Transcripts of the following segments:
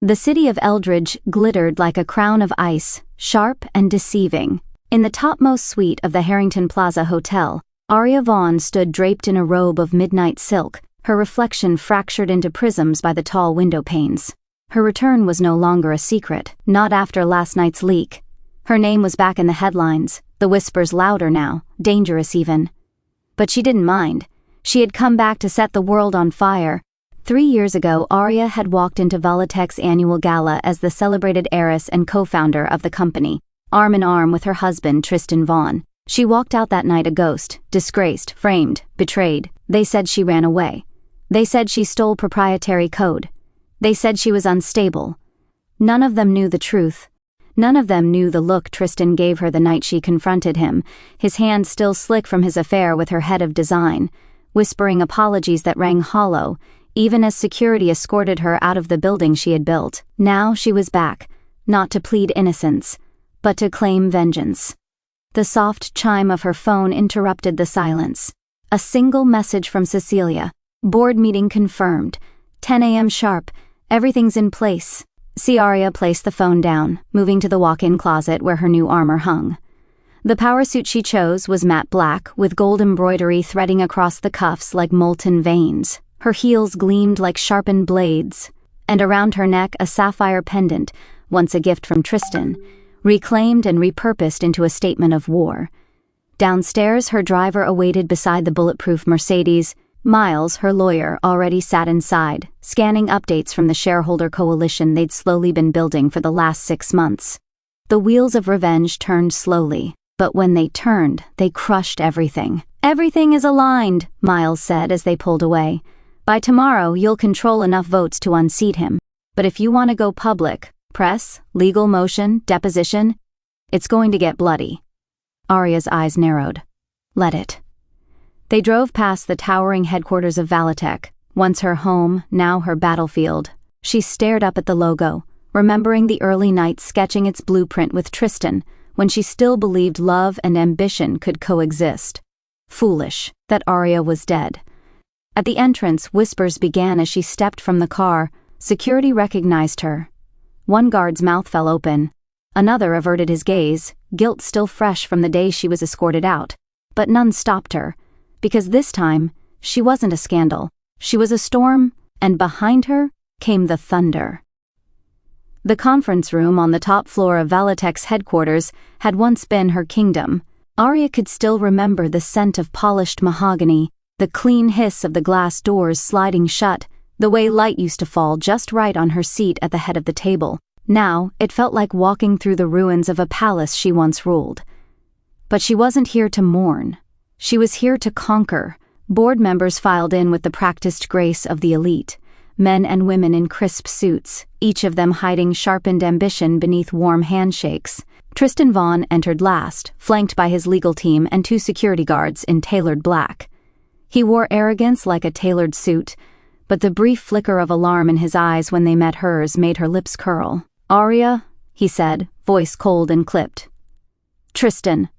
The city of Eldridge glittered like a crown of ice, sharp and deceiving. In the topmost suite of the Harrington Plaza Hotel, Aria Vaughn stood draped in a robe of midnight silk, her reflection fractured into prisms by the tall window panes. Her return was no longer a secret, not after last night's leak. Her name was back in the headlines, the whispers louder now, dangerous even. But she didn't mind. She had come back to set the world on fire. 3 years ago, Aria had walked into Volatech's annual gala as the celebrated heiress and co-founder of the company, arm in arm with her husband, Tristan Vaughn. She walked out that night a ghost, disgraced, framed, betrayed. They said she ran away. They said she stole proprietary code. They said she was unstable. None of them knew the truth. None of them knew the look Tristan gave her the night she confronted him, his hand still slick from his affair with her head of design, whispering apologies that rang hollow, even as security escorted her out of the building she had built. Now she was back, not to plead innocence, but to claim vengeance. The soft chime of her phone interrupted the silence. A single message from Cecilia. Board meeting confirmed. 10 a.m. sharp. Everything's in place. Aria placed the phone down, moving to the walk-in closet where her new armor hung. The power suit she chose was matte black, with gold embroidery threading across the cuffs like molten veins. Her heels gleamed like sharpened blades, and around her neck a sapphire pendant, once a gift from Tristan, reclaimed and repurposed into a statement of war. Downstairs, her driver awaited beside the bulletproof Mercedes. Miles, her lawyer, already sat inside, scanning updates from the shareholder coalition they'd slowly been building for the last 6 months. The wheels of revenge turned slowly, but when they turned, they crushed everything. "Everything is aligned," Miles said as they pulled away. "By tomorrow, you'll control enough votes to unseat him. But if you want to go public, press, legal motion, deposition, it's going to get bloody." Aria's eyes narrowed. "Let it." They drove past the towering headquarters of Volatech, once her home, now her battlefield. She stared up at the logo, remembering the early nights sketching its blueprint with Tristan, when she still believed love and ambition could coexist. Foolish that Aria was dead. At the entrance, whispers began as she stepped from the car. Security recognized her. One guard's mouth fell open. Another averted his gaze, guilt still fresh from the day she was escorted out. But none stopped her. Because this time, she wasn't a scandal. She was a storm, and behind her came the thunder. The conference room on the top floor of Volatech's headquarters had once been her kingdom. Aria could still remember the scent of polished mahogany, the clean hiss of the glass doors sliding shut, the way light used to fall just right on her seat at the head of the table. Now, it felt like walking through the ruins of a palace she once ruled. But she wasn't here to mourn. She was here to conquer. Board members filed in with the practiced grace of the elite, men and women in crisp suits, each of them hiding sharpened ambition beneath warm handshakes. Tristan Vaughn entered last, flanked by his legal team and 2 security guards in tailored black. He wore arrogance like a tailored suit, but the brief flicker of alarm in his eyes when they met hers made her lips curl. "Aria," he said, voice cold and clipped. "Tristan."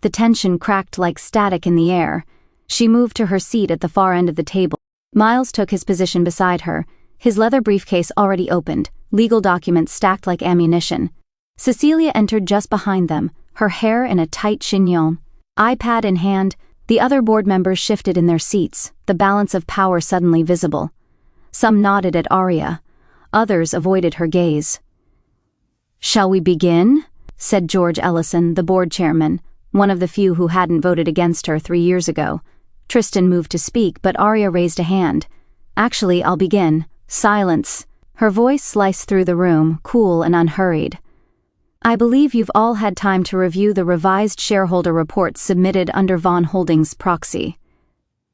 The tension cracked like static in the air. She moved to her seat at the far end of the table. Miles took his position beside her, his leather briefcase already opened, legal documents stacked like ammunition. Cecilia entered just behind them, her hair in a tight chignon. iPad in hand, the other board members shifted in their seats, the balance of power suddenly visible. Some nodded at Aria. Others avoided her gaze. "Shall we begin?" said George Ellison, the board chairman, one of the few who hadn't voted against her 3 years ago. Tristan moved to speak, but Aria raised a hand. "Actually, I'll begin." Silence. Her voice sliced through the room, cool and unhurried. "I believe you've all had time to review the revised shareholder reports submitted under Vaughn Holdings proxy.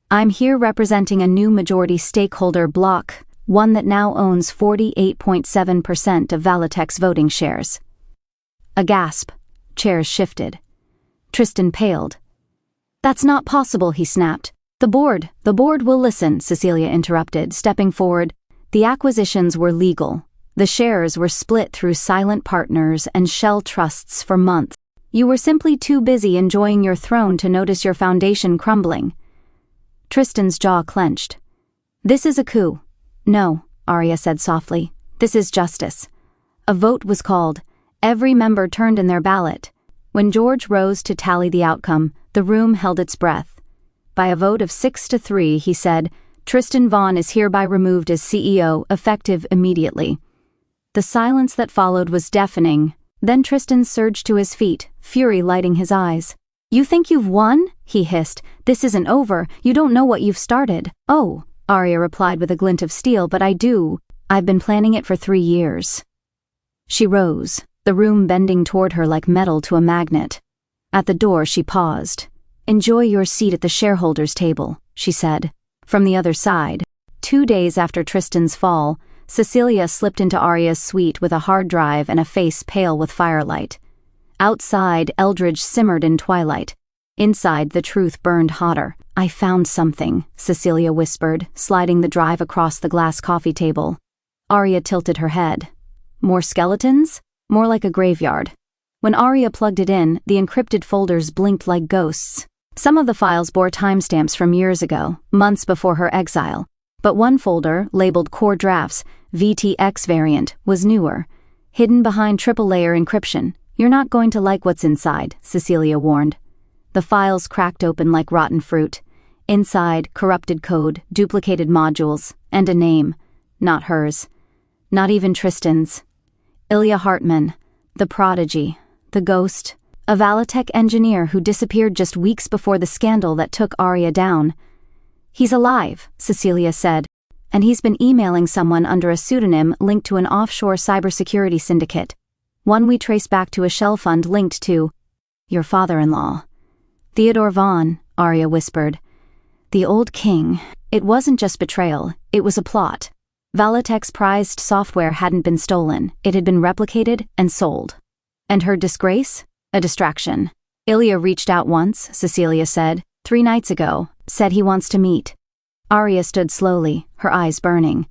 I'm here representing a new majority stakeholder block, one that now owns 48.7% of Volatech's voting shares." A gasp. Chairs shifted. Tristan paled. "That's not possible," he snapped. The board will listen," Cecilia interrupted, stepping forward. "The acquisitions were legal. The shares were split through silent partners and shell trusts for months. You were simply too busy enjoying your throne to notice your foundation crumbling." Tristan's jaw clenched. "This is a coup." "No," Aria said softly. This is justice. A vote was called. Every member turned in their ballot. When George rose to tally the outcome, the room held its breath. By a vote of 6-3, he said, "Tristan Vaughn is hereby removed as CEO, effective immediately." The silence that followed was deafening. Then Tristan surged to his feet, fury lighting his eyes. "You think you've won?" he hissed. "This isn't over. You don't know what you've started." "Oh," Arya replied with a glint of steel, "but I do. I've been planning it for 3 years." She rose, the room bending toward her like metal to a magnet. At the door she paused. "Enjoy your seat at the shareholders' table," she said. From the other side, 2 days after Tristan's fall, Cecilia slipped into Arya's suite with a hard drive and a face pale with firelight. Outside, Eldridge simmered in twilight. Inside, the truth burned hotter. "I found something," Cecilia whispered, sliding the drive across the glass coffee table. Arya tilted her head. "More skeletons? More like a graveyard." When Arya plugged it in, the encrypted folders blinked like ghosts. Some of the files bore timestamps from years ago, months before her exile. But one folder, labeled Core Drafts, VTX variant, was newer, hidden behind triple-layer encryption. "You're not going to like what's inside," Cecilia warned. The files cracked open like rotten fruit. Inside, corrupted code, duplicated modules, and a name. Not hers. Not even Tristan's. Ilya Hartman, the prodigy, the ghost, a Valitech engineer who disappeared just weeks before the scandal that took Arya down. "He's alive," Cecilia said, "and he's been emailing someone under a pseudonym linked to an offshore cybersecurity syndicate. One we trace back to a shell fund linked to your father-in-law." "Theodore Vaughn," Arya whispered. "The old king. It wasn't just betrayal, it was a plot. Valitech's prized software hadn't been stolen, it had been replicated and sold. And her disgrace? A distraction. Ilya reached out once," Cecilia said, 3 nights ago, said he wants to meet." Arya stood slowly, her eyes burning.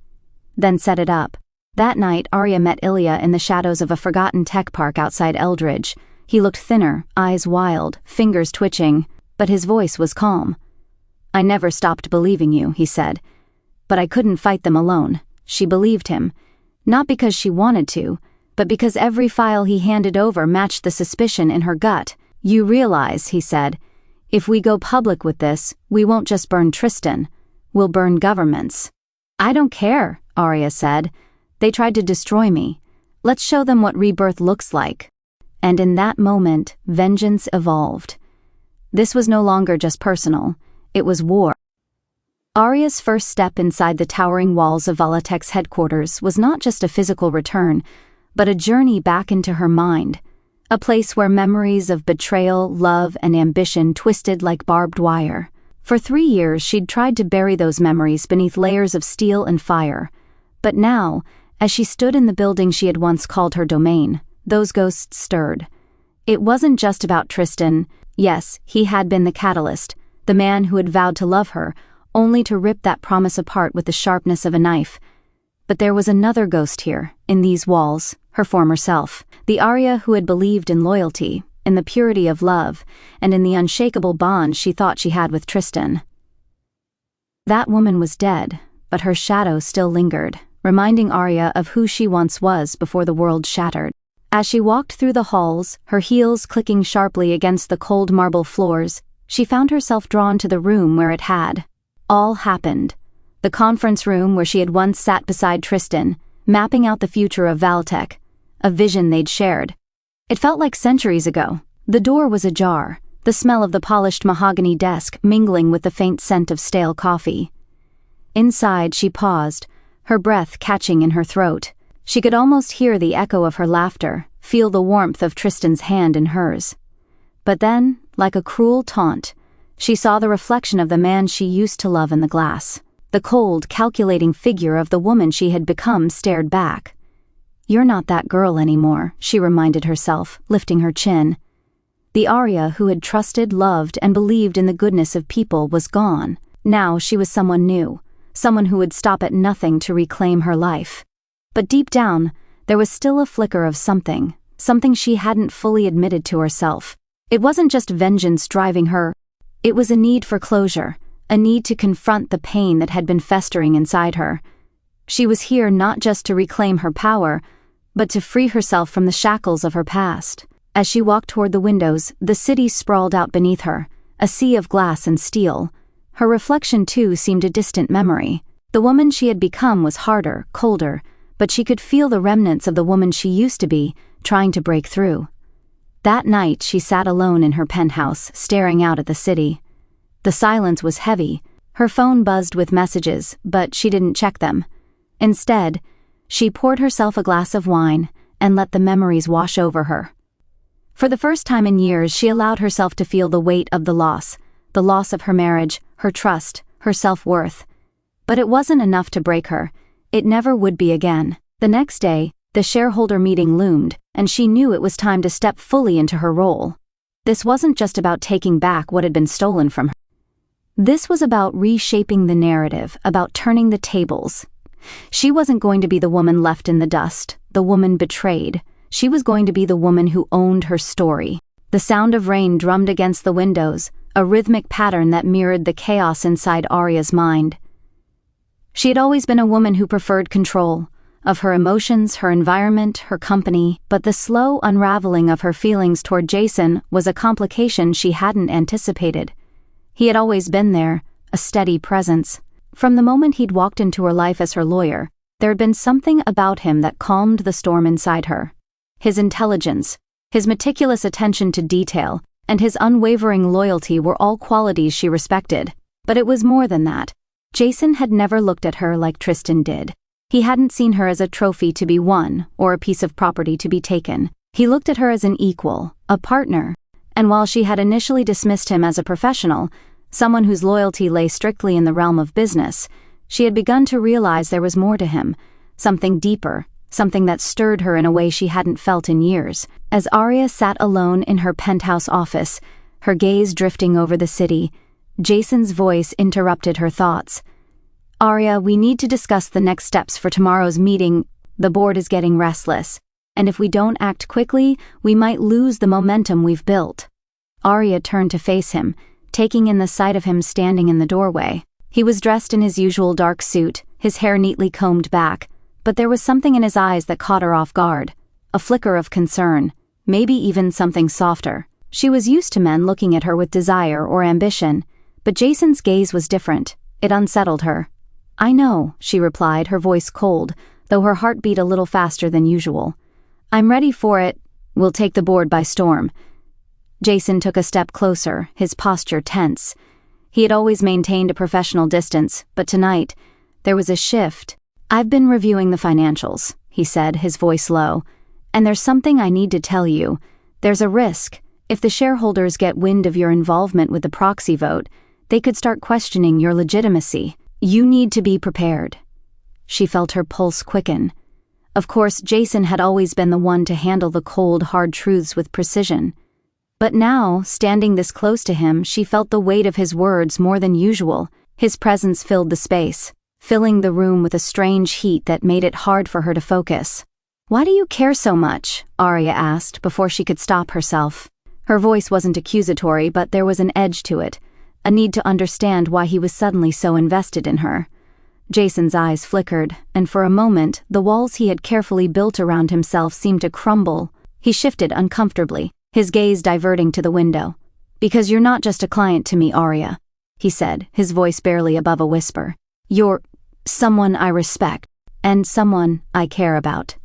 "Then set it up." That night, Arya met Ilya in the shadows of a forgotten tech park outside Eldridge. He looked thinner, eyes wild, fingers twitching, but his voice was calm. "I never stopped believing you," he said. "But I couldn't fight them alone." She believed him, not because she wanted to, but because every file he handed over matched the suspicion in her gut. "You realize," he said, "if we go public with this, we won't just burn Tristan, we'll burn governments." "I don't care," Arya said. "They tried to destroy me. Let's show them what rebirth looks like." And in that moment, vengeance evolved. This was no longer just personal, it was war. Arya's first step inside the towering walls of Valitech's headquarters was not just a physical return, but a journey back into her mind, a place where memories of betrayal, love, and ambition twisted like barbed wire. For 3 years she'd tried to bury those memories beneath layers of steel and fire. But now, as she stood in the building she had once called her domain, those ghosts stirred. It wasn't just about Tristan. Yes, he had been the catalyst, the man who had vowed to love her, only to rip that promise apart with the sharpness of a knife. But there was another ghost here, in these walls, her former self, the Arya who had believed in loyalty, in the purity of love, and in the unshakable bond she thought she had with Tristan. That woman was dead, but her shadow still lingered, reminding Arya of who she once was before the world shattered. As she walked through the halls, her heels clicking sharply against the cold marble floors, she found herself drawn to the room where it had all happened. The conference room where she had once sat beside Tristan, mapping out the future of Valitech, a vision they'd shared. It felt like centuries ago. The door was ajar, the smell of the polished mahogany desk mingling with the faint scent of stale coffee. Inside, she paused, her breath catching in her throat. She could almost hear the echo of her laughter, feel the warmth of Tristan's hand in hers. But then, like a cruel taunt, she saw the reflection of the man she used to love in the glass. The cold, calculating figure of the woman she had become stared back. "You're not that girl anymore," she reminded herself, lifting her chin. The Arya who had trusted, loved, and believed in the goodness of people was gone. Now she was someone new, someone who would stop at nothing to reclaim her life. But deep down, there was still a flicker of something she hadn't fully admitted to herself. It wasn't just vengeance driving her. It was a need for closure, a need to confront the pain that had been festering inside her. She was here not just to reclaim her power, but to free herself from the shackles of her past. As she walked toward the windows, the city sprawled out beneath her, a sea of glass and steel. Her reflection, too, seemed a distant memory. The woman she had become was harder, colder, but she could feel the remnants of the woman she used to be, trying to break through. That night, she sat alone in her penthouse, staring out at the city. The silence was heavy. Her phone buzzed with messages, but she didn't check them. Instead, she poured herself a glass of wine and let the memories wash over her. For the first time in years, she allowed herself to feel the weight of the loss of her marriage, her trust, her self-worth. But it wasn't enough to break her. It never would be again. The next day, the shareholder meeting loomed, and she knew it was time to step fully into her role. This wasn't just about taking back what had been stolen from her. This was about reshaping the narrative, about turning the tables. She wasn't going to be the woman left in the dust, the woman betrayed. She was going to be the woman who owned her story. The sound of rain drummed against the windows, a rhythmic pattern that mirrored the chaos inside Arya's mind. She had always been a woman who preferred control, of her emotions, her environment, her company, but the slow unraveling of her feelings toward Jason was a complication she hadn't anticipated. He had always been there, a steady presence. From the moment he'd walked into her life as her lawyer, there had been something about him that calmed the storm inside her. His intelligence, his meticulous attention to detail, and his unwavering loyalty were all qualities she respected. But it was more than that. Jason had never looked at her like Tristan did. He hadn't seen her as a trophy to be won or a piece of property to be taken. He looked at her as an equal, a partner. And while she had initially dismissed him as a professional, someone whose loyalty lay strictly in the realm of business, she had begun to realize there was more to him, something deeper, something that stirred her in a way she hadn't felt in years. As Arya sat alone in her penthouse office, her gaze drifting over the city, Jason's voice interrupted her thoughts. "Arya, we need to discuss the next steps for tomorrow's meeting. The board is getting restless, and if we don't act quickly, we might lose the momentum we've built." Arya turned to face him, taking in the sight of him standing in the doorway. He was dressed in his usual dark suit, his hair neatly combed back, but there was something in his eyes that caught her off guard, a flicker of concern, maybe even something softer. She was used to men looking at her with desire or ambition, but Jason's gaze was different. It unsettled her. "I know," she replied, her voice cold, though her heart beat a little faster than usual. "I'm ready for it. We'll take the board by storm." Jason took a step closer, his posture tense. He had always maintained a professional distance, but tonight, there was a shift. "I've been reviewing the financials," he said, his voice low, "and there's something I need to tell you. There's a risk. If the shareholders get wind of your involvement with the proxy vote, they could start questioning your legitimacy. You need to be prepared." She felt her pulse quicken. Of course, Jason had always been the one to handle the cold, hard truths with precision. But now, standing this close to him, she felt the weight of his words more than usual. His presence filled the space, filling the room with a strange heat that made it hard for her to focus. "Why do you care so much?" Arya asked before she could stop herself. Her voice wasn't accusatory, but there was an edge to it, a need to understand why he was suddenly so invested in her. Jason's eyes flickered, and for a moment, the walls he had carefully built around himself seemed to crumble. He shifted uncomfortably, his gaze diverting to the window. "Because you're not just a client to me, Arya," he said, his voice barely above a whisper. "You're someone I respect, and someone I care about."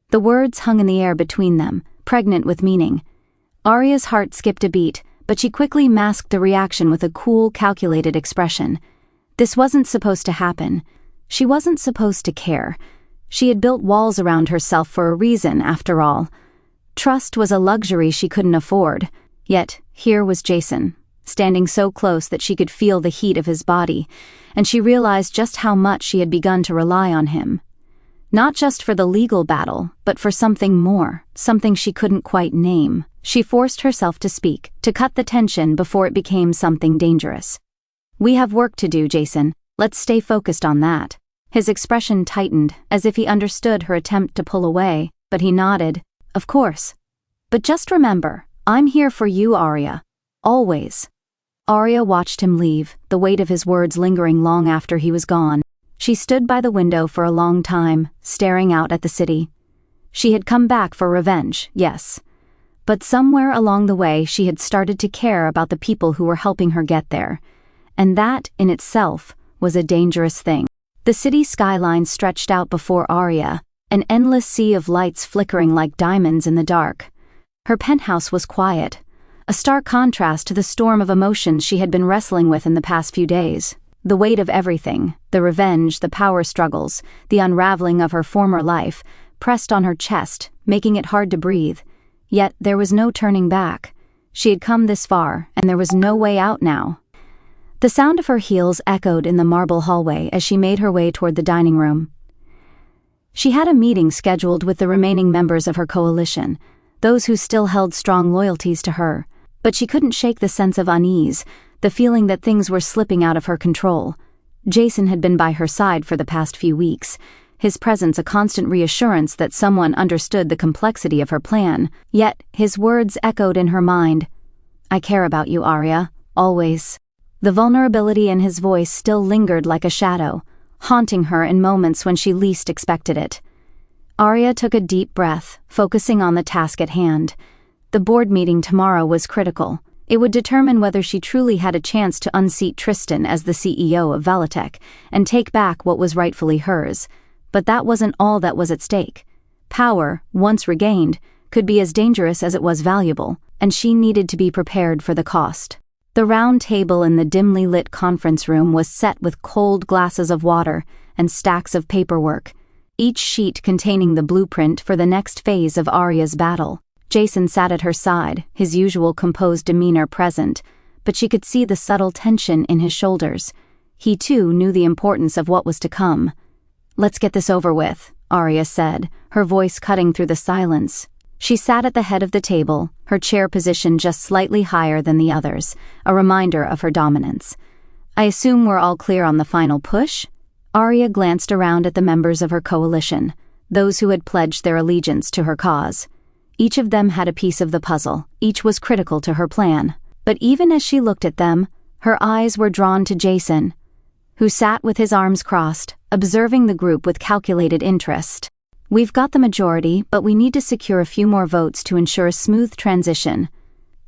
The words hung in the air between them, pregnant with meaning. Arya's heart skipped a beat, but she quickly masked the reaction with a cool, calculated expression. This wasn't supposed to happen. She wasn't supposed to care. She had built walls around herself for a reason, after all. Trust was a luxury she couldn't afford. Yet, here was Jason, standing so close that she could feel the heat of his body, and she realized just how much she had begun to rely on him. Not just for the legal battle, but for something more, something she couldn't quite name. She forced herself to speak, to cut the tension before it became something dangerous. "We have work to do, Jason. Let's stay focused on that." His expression tightened, as if he understood her attempt to pull away, but he nodded. "Of course. But just remember, I'm here for you, Arya. Always." Arya watched him leave, the weight of his words lingering long after he was gone. She stood by the window for a long time, staring out at the city. She had come back for revenge, yes. But somewhere along the way she had started to care about the people who were helping her get there. And that, in itself, was a dangerous thing. The city skyline stretched out before Arya, an endless sea of lights flickering like diamonds in the dark. Her penthouse was quiet, a stark contrast to the storm of emotions she had been wrestling with in the past few days. The weight of everything, the revenge, the power struggles, the unraveling of her former life, pressed on her chest, making it hard to breathe. Yet there was no turning back. She had come this far, and there was no way out now. The sound of her heels echoed in the marble hallway as she made her way toward the dining room. She had a meeting scheduled with the remaining members of her coalition, those who still held strong loyalties to her, but she couldn't shake the sense of unease, the feeling that things were slipping out of her control. Jason had been by her side for the past few weeks, his presence a constant reassurance that someone understood the complexity of her plan, yet his words echoed in her mind. "I care about you, Arya, always." The vulnerability in his voice still lingered like a shadow, haunting her in moments when she least expected it. Arya took a deep breath, focusing on the task at hand. The board meeting tomorrow was critical. It would determine whether she truly had a chance to unseat Tristan as the CEO of Valitek and take back what was rightfully hers. But that wasn't all that was at stake. Power, once regained, could be as dangerous as it was valuable, and she needed to be prepared for the cost. The round table in the dimly lit conference room was set with cold glasses of water and stacks of paperwork, each sheet containing the blueprint for the next phase of Arya's battle. Jason sat at her side, his usual composed demeanor present, but she could see the subtle tension in his shoulders. He too knew the importance of what was to come. "Let's get this over with," Arya said, her voice cutting through the silence. She sat at the head of the table, her chair positioned just slightly higher than the others, a reminder of her dominance. "I assume we're all clear on the final push?" Arya glanced around at the members of her coalition, those who had pledged their allegiance to her cause. Each of them had a piece of the puzzle, each was critical to her plan. But even as she looked at them, her eyes were drawn to Jason, who sat with his arms crossed, observing the group with calculated interest. "We've got the majority, but we need to secure a few more votes to ensure a smooth transition."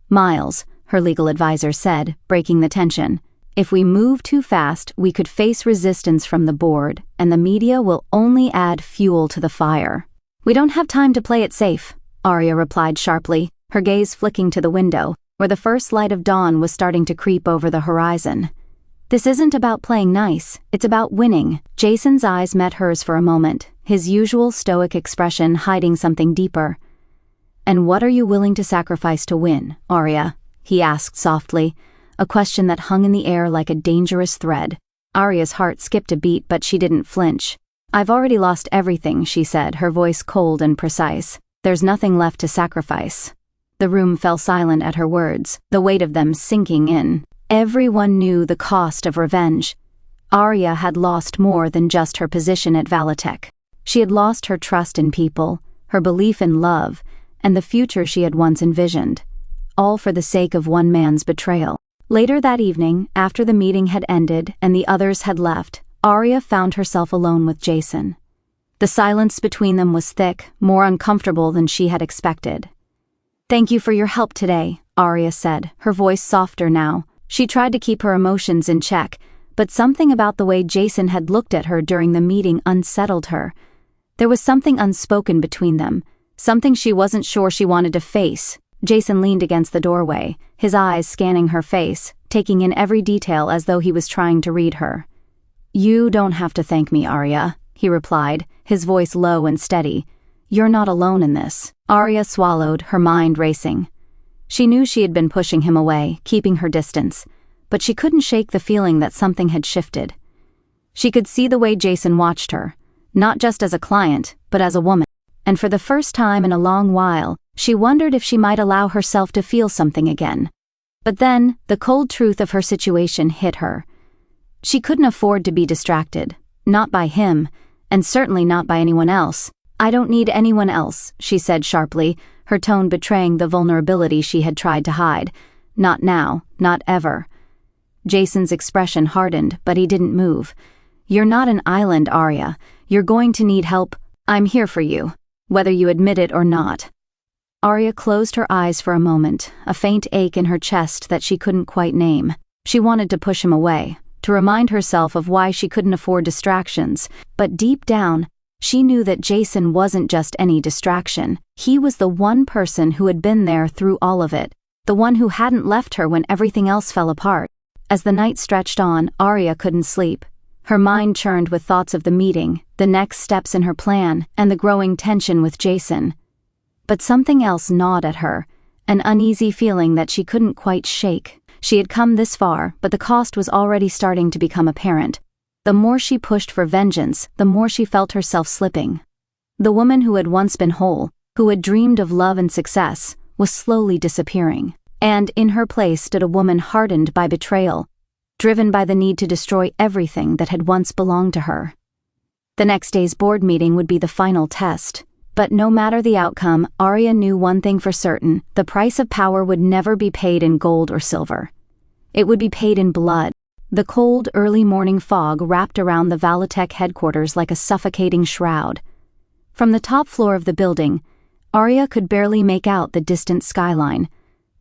"Miles," her legal advisor said, breaking the tension, "if we move too fast, we could face resistance from the board, and the media will only add fuel to the fire." "We don't have time to play it safe," Arya replied sharply, her gaze flicking to the window, where the first light of dawn was starting to creep over the horizon. "This isn't about playing nice, it's about winning." Jason's eyes met hers for a moment, his usual stoic expression hiding something deeper. "And what are you willing to sacrifice to win, Arya?" he asked softly, a question that hung in the air like a dangerous thread. Arya's heart skipped a beat, but she didn't flinch. "I've already lost everything," she said, her voice cold and precise. "There's nothing left to sacrifice." The room fell silent at her words, the weight of them sinking in. Everyone knew the cost of revenge. Arya had lost more than just her position at Valitek. She had lost her trust in people, her belief in love, and the future she had once envisioned, all for the sake of one man's betrayal. Later that evening, after the meeting had ended and the others had left, Arya found herself alone with Jason. The silence between them was thick, more uncomfortable than she had expected. "Thank you for your help today," Arya said, her voice softer now. She tried to keep her emotions in check, but something about the way Jason had looked at her during the meeting unsettled her. There was something unspoken between them, something she wasn't sure she wanted to face. Jason leaned against the doorway, his eyes scanning her face, taking in every detail as though he was trying to read her. "You don't have to thank me, Arya," he replied, his voice low and steady. "You're not alone in this." Arya swallowed, her mind racing. She knew she had been pushing him away, keeping her distance, but she couldn't shake the feeling that something had shifted. She could see the way Jason watched her, not just as a client, but as a woman, and for the first time in a long while, she wondered if she might allow herself to feel something again. But then, the cold truth of her situation hit her. She couldn't afford to be distracted, not by him, and certainly not by anyone else. "I don't need anyone else," she said sharply, her tone betraying the vulnerability she had tried to hide. "Not now, not ever." Jason's expression hardened, but he didn't move. "You're not an island, Arya. You're going to need help. I'm here for you, whether you admit it or not." Arya closed her eyes for a moment, a faint ache in her chest that she couldn't quite name. She wanted to push him away, to remind herself of why she couldn't afford distractions, but deep down, she knew that Jason wasn't just any distraction. He was the one person who had been there through all of it, the one who hadn't left her when everything else fell apart. As the night stretched on, Arya couldn't sleep. Her mind churned with thoughts of the meeting, the next steps in her plan, and the growing tension with Jason. But something else gnawed at her, an uneasy feeling that she couldn't quite shake. She had come this far, but the cost was already starting to become apparent. The more she pushed for vengeance, the more she felt herself slipping. The woman who had once been whole, who had dreamed of love and success, was slowly disappearing. And in her place stood a woman hardened by betrayal, driven by the need to destroy everything that had once belonged to her. The next day's board meeting would be the final test. But no matter the outcome, Arya knew one thing for certain: the price of power would never be paid in gold or silver. It would be paid in blood. The cold, early morning fog wrapped around the Valitech headquarters like a suffocating shroud. From the top floor of the building, Arya could barely make out the distant skyline.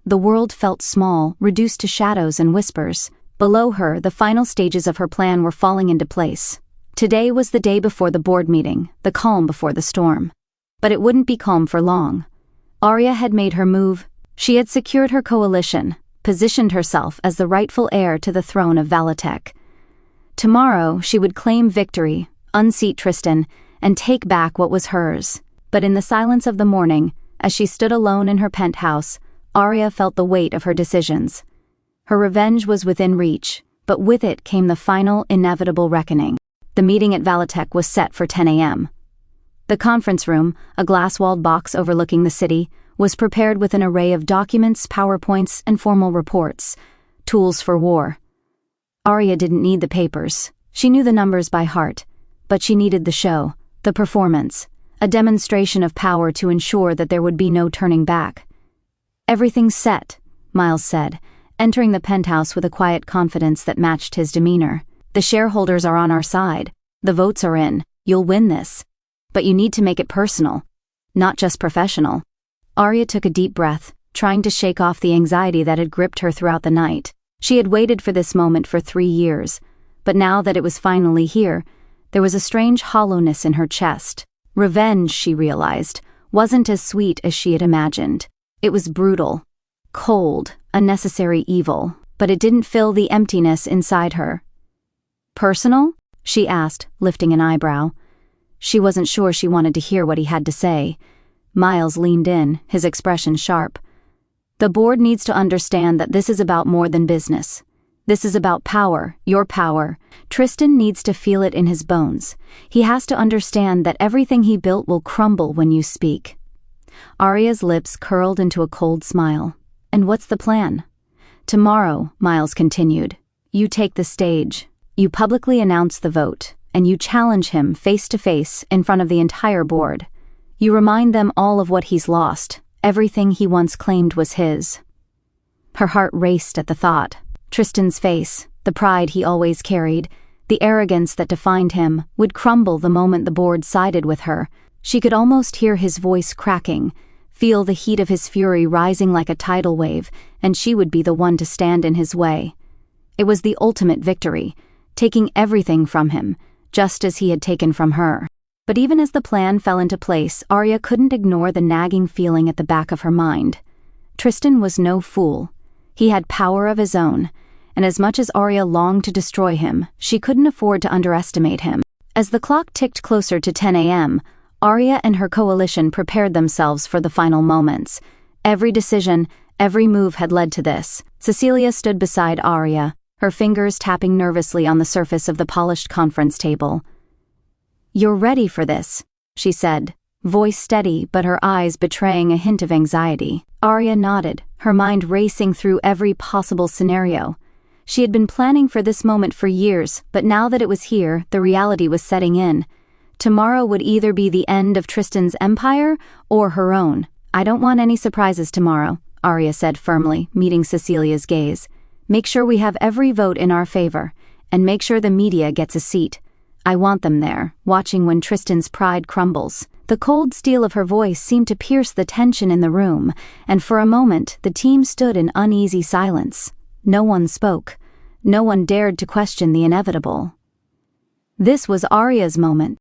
The world felt small, reduced to shadows and whispers. Below her, the final stages of her plan were falling into place. Today was the day before the board meeting, the calm before the storm. But it wouldn't be calm for long. Arya had made her move. She had secured her coalition, positioned herself as the rightful heir to the throne of Valitech. Tomorrow, she would claim victory, unseat Tristan, and take back what was hers. But in the silence of the morning, as she stood alone in her penthouse, Arya felt the weight of her decisions. Her revenge was within reach, but with it came the final, inevitable reckoning. The meeting at Valitech was set for 10 a.m. The conference room, a glass-walled box overlooking the city, was prepared with an array of documents, PowerPoints, and formal reports, tools for war. Arya didn't need the papers. She knew the numbers by heart, but she needed the show, the performance, a demonstration of power to ensure that there would be no turning back. "Everything's set," Miles said, entering the penthouse with a quiet confidence that matched his demeanor. "The shareholders are on our side. The votes are in. You'll win this. But you need to make it personal, not just professional." Arya took a deep breath, trying to shake off the anxiety that had gripped her throughout the night. She had waited for this moment for 3 years, but now that it was finally here, there was a strange hollowness in her chest. Revenge, she realized, wasn't as sweet as she had imagined. It was brutal, cold, a necessary evil, but it didn't fill the emptiness inside her. "Personal?" she asked, lifting an eyebrow. She wasn't sure she wanted to hear what he had to say. Miles leaned in, his expression sharp. "The board needs to understand that this is about more than business. This is about power, your power. Tristan needs to feel it in his bones. He has to understand that everything he built will crumble when you speak." Arya's lips curled into a cold smile. "And what's the plan?" "Tomorrow," Miles continued, "you take the stage. You publicly announce the vote, and you challenge him face to face in front of the entire board. You remind them all of what he's lost, everything he once claimed was his." Her heart raced at the thought. Tristan's face, the pride he always carried, the arrogance that defined him, would crumble the moment the board sided with her. She could almost hear his voice cracking, feel the heat of his fury rising like a tidal wave, and she would be the one to stand in his way. It was the ultimate victory, taking everything from him, just as he had taken from her. But even as the plan fell into place, Arya couldn't ignore the nagging feeling at the back of her mind. Tristan was no fool. He had power of his own, and as much as Arya longed to destroy him, she couldn't afford to underestimate him. As the clock ticked closer to 10 a.m., Arya and her coalition prepared themselves for the final moments. Every decision, every move had led to this. Cecilia stood beside Arya, her fingers tapping nervously on the surface of the polished conference table. "You're ready for this," she said, voice steady but her eyes betraying a hint of anxiety. Arya nodded, her mind racing through every possible scenario. She had been planning for this moment for years, but now that it was here, the reality was setting in. Tomorrow would either be the end of Tristan's empire or her own. "I don't want any surprises tomorrow," Arya said firmly, meeting Cecilia's gaze. "Make sure we have every vote in our favor, and make sure the media gets a seat. I want them there, watching when Tristan's pride crumbles. The cold steel of her voice seemed to pierce the tension in the room, and for a moment the team stood in uneasy silence. No one spoke. No one dared to question the inevitable. This was Arya's moment.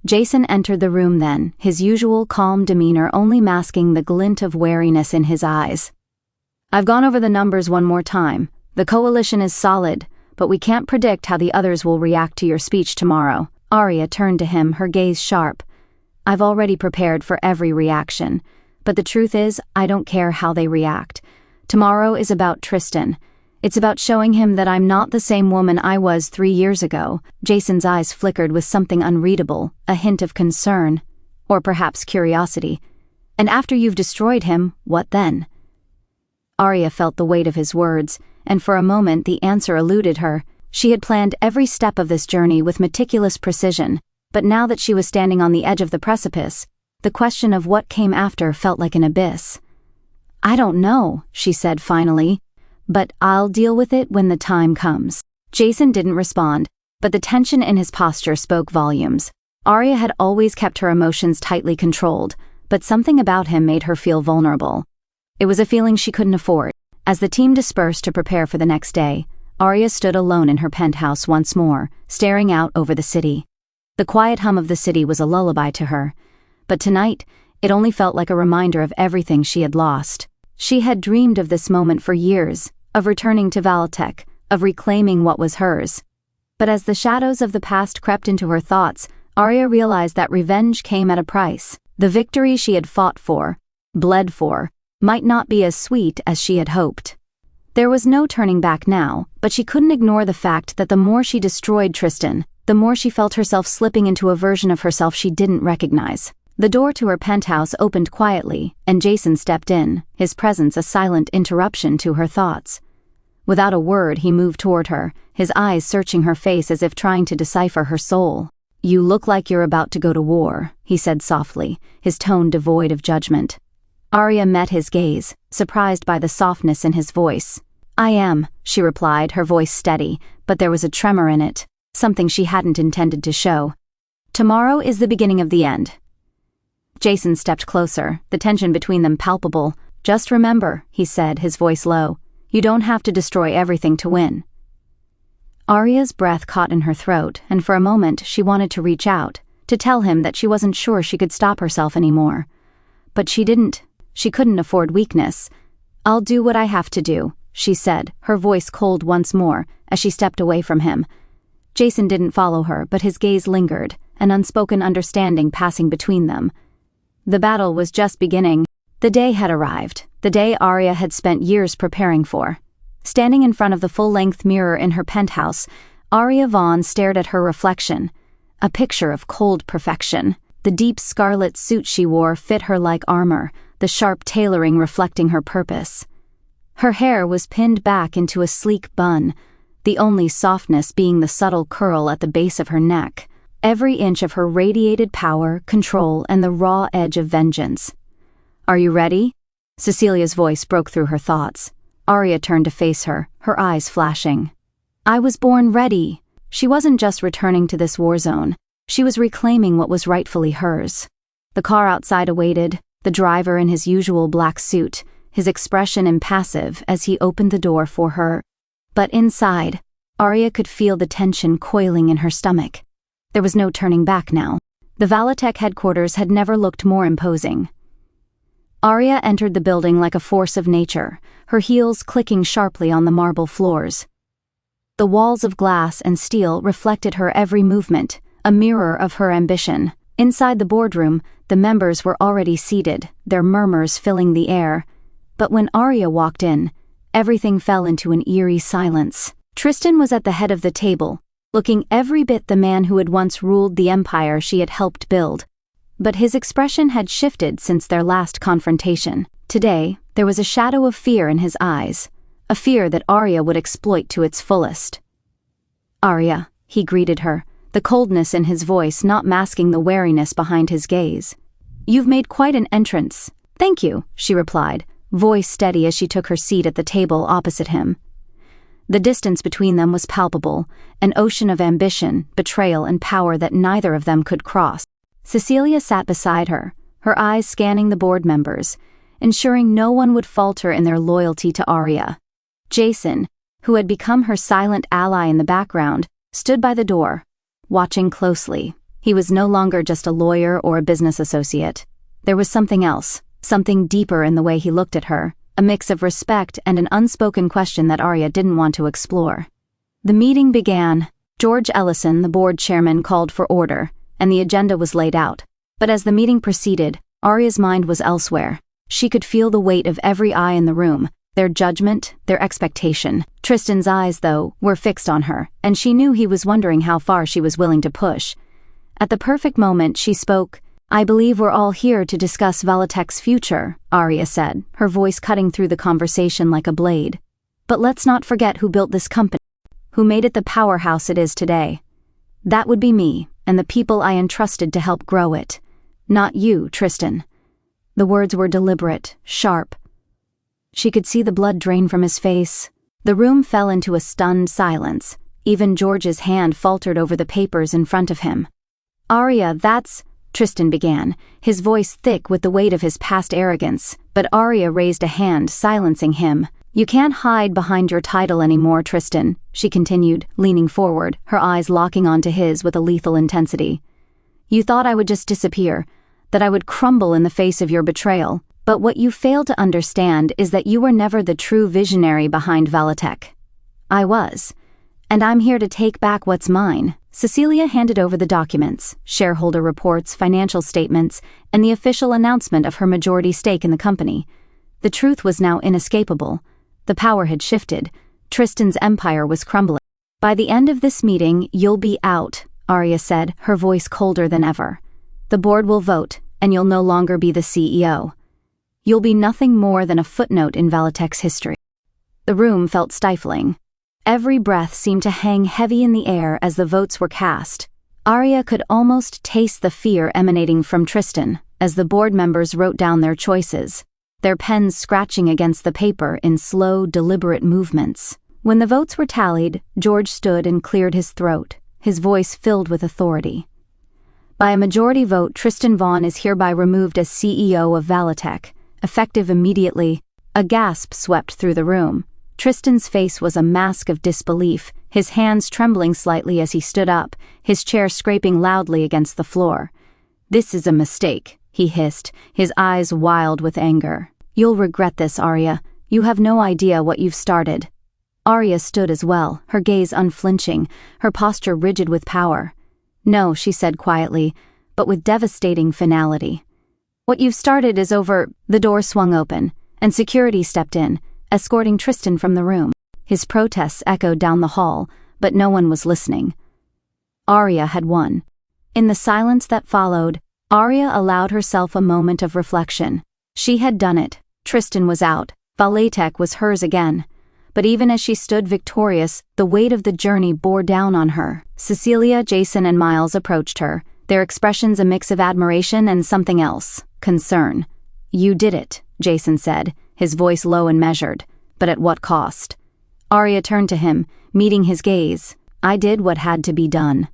Jason entered the room then, his usual calm demeanor only masking the glint of wariness in his eyes. I've gone over the numbers one more time. The coalition is solid, but we can't predict how the others will react to your speech tomorrow. Arya turned to him, her gaze sharp. I've already prepared for every reaction, but the truth is, I don't care how they react. Tomorrow is about Tristan. It's about showing him that I'm not the same woman I was 3 years ago. Jason's eyes flickered with something unreadable, a hint of concern, or perhaps curiosity. And after you've destroyed him, what then? Arya felt the weight of his words, and for a moment the answer eluded her. She had planned every step of this journey with meticulous precision, but now that she was standing on the edge of the precipice, the question of what came after felt like an abyss. I don't know, she said finally, but I'll deal with it when the time comes. Jason didn't respond, but the tension in his posture spoke volumes. Arya had always kept her emotions tightly controlled, but something about him made her feel vulnerable. It was a feeling she couldn't afford. As the team dispersed to prepare for the next day, Arya stood alone in her penthouse once more, staring out over the city. The quiet hum of the city was a lullaby to her, but tonight it only felt like a reminder of everything she had lost. She had dreamed of this moment for years, of returning to Valatek, of reclaiming what was hers. But as the shadows of the past crept into her thoughts, Arya realized that revenge came at a price. The victory she had fought for, bled for, might not be as sweet as she had hoped. There was no turning back now, but she couldn't ignore the fact that the more she destroyed Tristan, the more she felt herself slipping into a version of herself she didn't recognize. The door to her penthouse opened quietly, and Jason stepped in, his presence a silent interruption to her thoughts. Without a word, he moved toward her, his eyes searching her face as if trying to decipher her soul. You look like you're about to go to war, he said softly, his tone devoid of judgment. Arya met his gaze, surprised by the softness in his voice. I am, she replied, her voice steady, but there was a tremor in it, something she hadn't intended to show. Tomorrow is the beginning of the end. Jason stepped closer, the tension between them palpable. Just remember, he said, his voice low, you don't have to destroy everything to win. Arya's breath caught in her throat, and for a moment she wanted to reach out, to tell him that she wasn't sure she could stop herself anymore. But she didn't. She couldn't afford weakness. I'll do what I have to do, she said, her voice cold once more, as she stepped away from him. Jason didn't follow her, but his gaze lingered, an unspoken understanding passing between them. The battle was just beginning. The day had arrived, the day Arya had spent years preparing for. Standing in front of the full-length mirror in her penthouse, Arya Vaughn stared at her reflection, a picture of cold perfection. The deep scarlet suit she wore fit her like armor, the sharp tailoring reflecting her purpose. Her hair was pinned back into a sleek bun, the only softness being the subtle curl at the base of her neck. Every inch of her radiated power, control, and the raw edge of vengeance. Are you ready? Cecilia's voice broke through her thoughts. Arya turned to face her, her eyes flashing. I was born ready. She wasn't just returning to this war zone. She was reclaiming what was rightfully hers. The car outside awaited, the driver in his usual black suit, his expression impassive as he opened the door for her. But inside, Arya could feel the tension coiling in her stomach. There was no turning back now. The Valatek headquarters had never looked more imposing. Arya entered the building like a force of nature, her heels clicking sharply on the marble floors. The walls of glass and steel reflected her every movement, a mirror of her ambition. Inside the boardroom, the members were already seated, their murmurs filling the air. But when Arya walked in, everything fell into an eerie silence. Tristan was at the head of the table, looking every bit the man who had once ruled the empire she had helped build. But his expression had shifted since their last confrontation. Today, there was a shadow of fear in his eyes, a fear that Arya would exploit to its fullest. Arya, he greeted her, the coldness in his voice not masking the wariness behind his gaze. You've made quite an entrance. Thank you, she replied, voice steady as she took her seat at the table opposite him. The distance between them was palpable, an ocean of ambition, betrayal, and power that neither of them could cross. Cecilia sat beside her, her eyes scanning the board members, ensuring no one would falter in their loyalty to Arya. Jason, who had become her silent ally in the background, stood by the door, watching closely. He was no longer just a lawyer or a business associate. There was something else, something deeper in the way he looked at her, a mix of respect and an unspoken question that Arya didn't want to explore. The meeting began. George Ellison, the board chairman, called for order, and the agenda was laid out. But as the meeting proceeded, Arya's mind was elsewhere. She could feel the weight of every eye in the room, their judgment, their expectation. Tristan's eyes, though, were fixed on her, and she knew he was wondering how far she was willing to push. At the perfect moment, she spoke. "I believe we're all here to discuss Valitek's future," Arya said, her voice cutting through the conversation like a blade. "But let's not forget who built this company, who made it the powerhouse it is today. That would be me, and the people I entrusted to help grow it. Not you, Tristan." The words were deliberate, sharp. She could see the blood drain from his face. The room fell into a stunned silence. Even George's hand faltered over the papers in front of him. "Arya, that's—" Tristan began, his voice thick with the weight of his past arrogance, but Arya raised a hand, silencing him. "You can't hide behind your title anymore, Tristan," she continued, leaning forward, her eyes locking onto his with a lethal intensity. "You thought I would just disappear, that I would crumble in the face of your betrayal. But what you fail to understand is that you were never the true visionary behind Valitek. I was. And I'm here to take back what's mine." Cecilia handed over the documents, shareholder reports, financial statements, and the official announcement of her majority stake in the company. The truth was now inescapable. The power had shifted. Tristan's empire was crumbling. "By the end of this meeting, you'll be out," Arya said, her voice colder than ever. "The board will vote, and you'll no longer be the CEO. You'll be nothing more than a footnote in Valitek's history." The room felt stifling. Every breath seemed to hang heavy in the air as the votes were cast. Arya could almost taste the fear emanating from Tristan as the board members wrote down their choices, their pens scratching against the paper in slow, deliberate movements. When the votes were tallied, George stood and cleared his throat, his voice filled with authority. "By a majority vote, Tristan Vaughn is hereby removed as CEO of Valitek, effective immediately." A gasp swept through the room. Tristan's face was a mask of disbelief, his hands trembling slightly as he stood up, his chair scraping loudly against the floor. "This is a mistake," he hissed, his eyes wild with anger. "You'll regret this, Arya. You have no idea what you've started." Arya stood as well, her gaze unflinching, her posture rigid with power. "No," she said quietly, but with devastating finality. "What you've started is over." The door swung open, and security stepped in, escorting Tristan from the room. His protests echoed down the hall, but no one was listening. Arya had won. In the silence that followed, Arya allowed herself a moment of reflection. She had done it. Tristan was out. Valitek was hers again. But even as she stood victorious, the weight of the journey bore down on her. Cecilia, Jason, and Miles approached her, their expressions a mix of admiration and something else, concern. "You did it," Jason said, his voice low and measured. "But at what cost?" Arya turned to him, meeting his gaze. "I did what had to be done."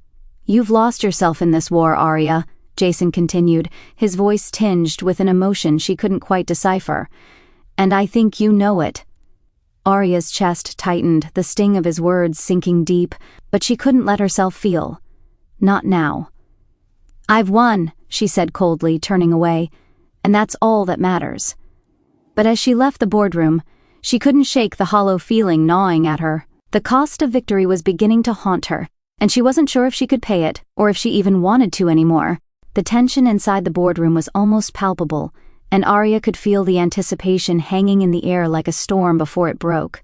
"You've lost yourself in this war, Arya," Jason continued, his voice tinged with an emotion she couldn't quite decipher. "And I think you know it." Arya's chest tightened, the sting of his words sinking deep, but she couldn't let herself feel. Not now. "I've won," she said coldly, turning away, "and that's all that matters." But as she left the boardroom, she couldn't shake the hollow feeling gnawing at her. The cost of victory was beginning to haunt her, and she wasn't sure if she could pay it, or if she even wanted to anymore. The tension inside the boardroom was almost palpable, and Arya could feel the anticipation hanging in the air like a storm before it broke.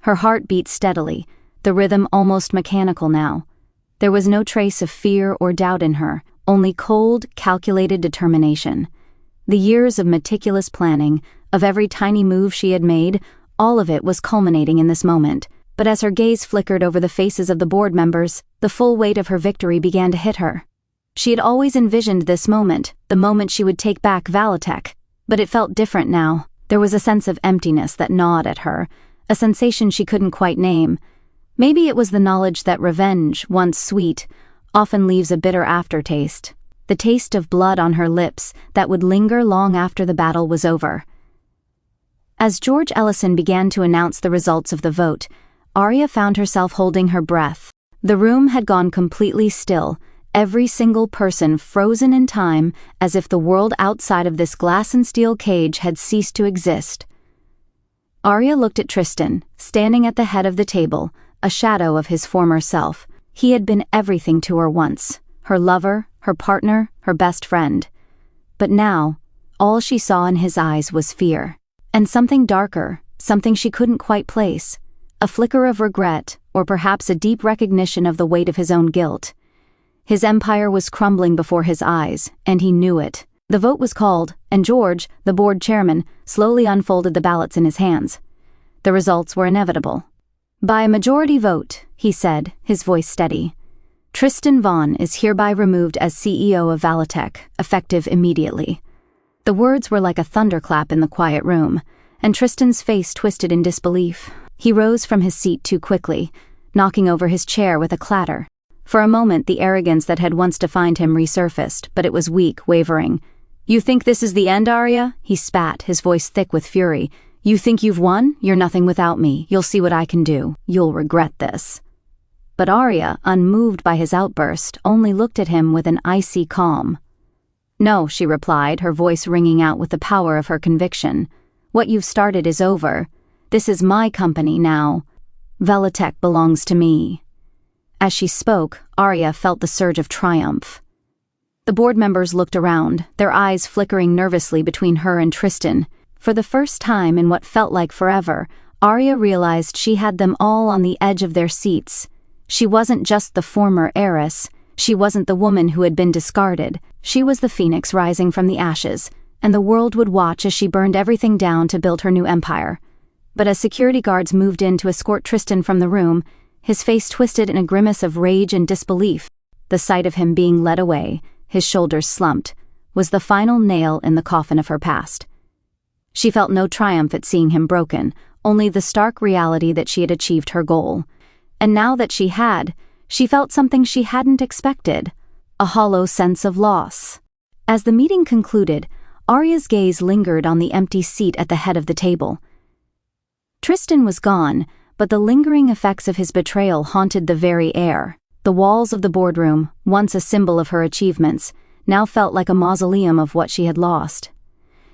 Her heart beat steadily, the rhythm almost mechanical now. There was no trace of fear or doubt in her, only cold, calculated determination. The years of meticulous planning, of every tiny move she had made, all of it was culminating in this moment. But as her gaze flickered over the faces of the board members, the full weight of her victory began to hit her. She had always envisioned this moment, the moment she would take back Valitek. But it felt different now. There was a sense of emptiness that gnawed at her, a sensation she couldn't quite name, Maybe it was the knowledge that revenge, once sweet, often leaves a bitter aftertaste, the taste of blood on her lips that would linger long after the battle was over. As George Ellison began to announce the results of the vote, Arya found herself holding her breath. The room had gone completely still, every single person frozen in time, as if the world outside of this glass and steel cage had ceased to exist. Arya looked at Tristan, standing at the head of the table, a shadow of his former self. He had been everything to her once, her lover, her partner, her best friend. But now, all she saw in his eyes was fear. And something darker, something she couldn't quite place. A flicker of regret, or perhaps a deep recognition of the weight of his own guilt. His empire was crumbling before his eyes, and he knew it. The vote was called, and George, the board chairman, slowly unfolded the ballots in his hands. The results were inevitable. By a majority vote, he said, his voice steady, Tristan Vaughn is hereby removed as CEO of Valitech, effective immediately. The words were like a thunderclap in the quiet room, and Tristan's face twisted in disbelief. He rose from his seat too quickly, knocking over his chair with a clatter. For a moment the arrogance that had once defined him resurfaced, but it was weak, wavering. "You think this is the end, Arya?" He spat, his voice thick with fury. "You think you've won? You're nothing without me. You'll see what I can do. You'll regret this." But Arya, unmoved by his outburst, only looked at him with an icy calm. "No," she replied, her voice ringing out with the power of her conviction. "What you've started is over. This is my company now. Valitech belongs to me." As she spoke, Arya felt the surge of triumph. The board members looked around, their eyes flickering nervously between her and Tristan. For the first time in what felt like forever, Arya realized she had them all on the edge of their seats. She wasn't just the former heiress. She wasn't the woman who had been discarded. She was the phoenix rising from the ashes, and the world would watch as she burned everything down to build her new empire. But as security guards moved in to escort Tristan from the room, his face twisted in a grimace of rage and disbelief. The sight of him being led away, his shoulders slumped, was the final nail in the coffin of her past. She felt no triumph at seeing him broken, only the stark reality that she had achieved her goal. And now that she had, she felt something she hadn't expected, a hollow sense of loss. As the meeting concluded, Arya's gaze lingered on the empty seat at the head of the table. Tristan was gone, but the lingering effects of his betrayal haunted the very air. The walls of the boardroom, once a symbol of her achievements, now felt like a mausoleum of what she had lost.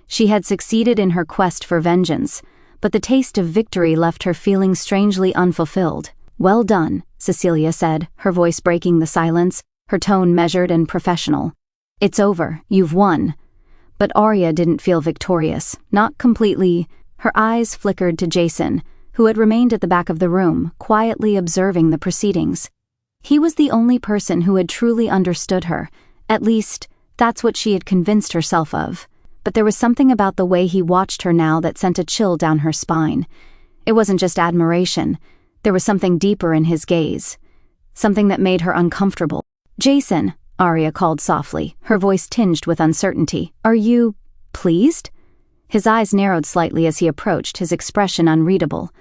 She had succeeded in her quest for vengeance, but the taste of victory left her feeling strangely unfulfilled. "Well done," Cecilia said, her voice breaking the silence, her tone measured and professional. "It's over, you've won." But Arya didn't feel victorious, not completely. Her eyes flickered to Jason, who had remained at the back of the room, quietly observing the proceedings. He was the only person who had truly understood her, at least, that's what she had convinced herself of. But there was something about the way he watched her now that sent a chill down her spine. It wasn't just admiration. There was something deeper in his gaze, something that made her uncomfortable. "Jason," Arya called softly, her voice tinged with uncertainty. "Are you pleased?" His eyes narrowed slightly as he approached, his expression unreadable.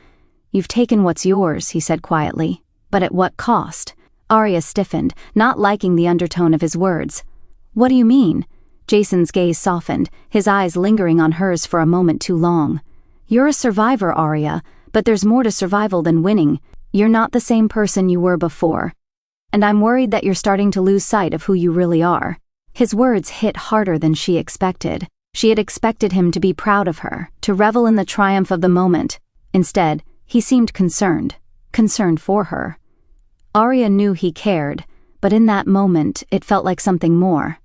"You've taken what's yours," he said quietly. "But at what cost?" Arya stiffened, not liking the undertone of his words. "What do you mean?" Jason's gaze softened, his eyes lingering on hers for a moment too long. "You're a survivor, Arya, but there's more to survival than winning. You're not the same person you were before. And I'm worried that you're starting to lose sight of who you really are." His words hit harder than she expected. She had expected him to be proud of her, to revel in the triumph of the moment. Instead, he seemed concerned for her. Arya knew he cared, but in that moment it felt like something more.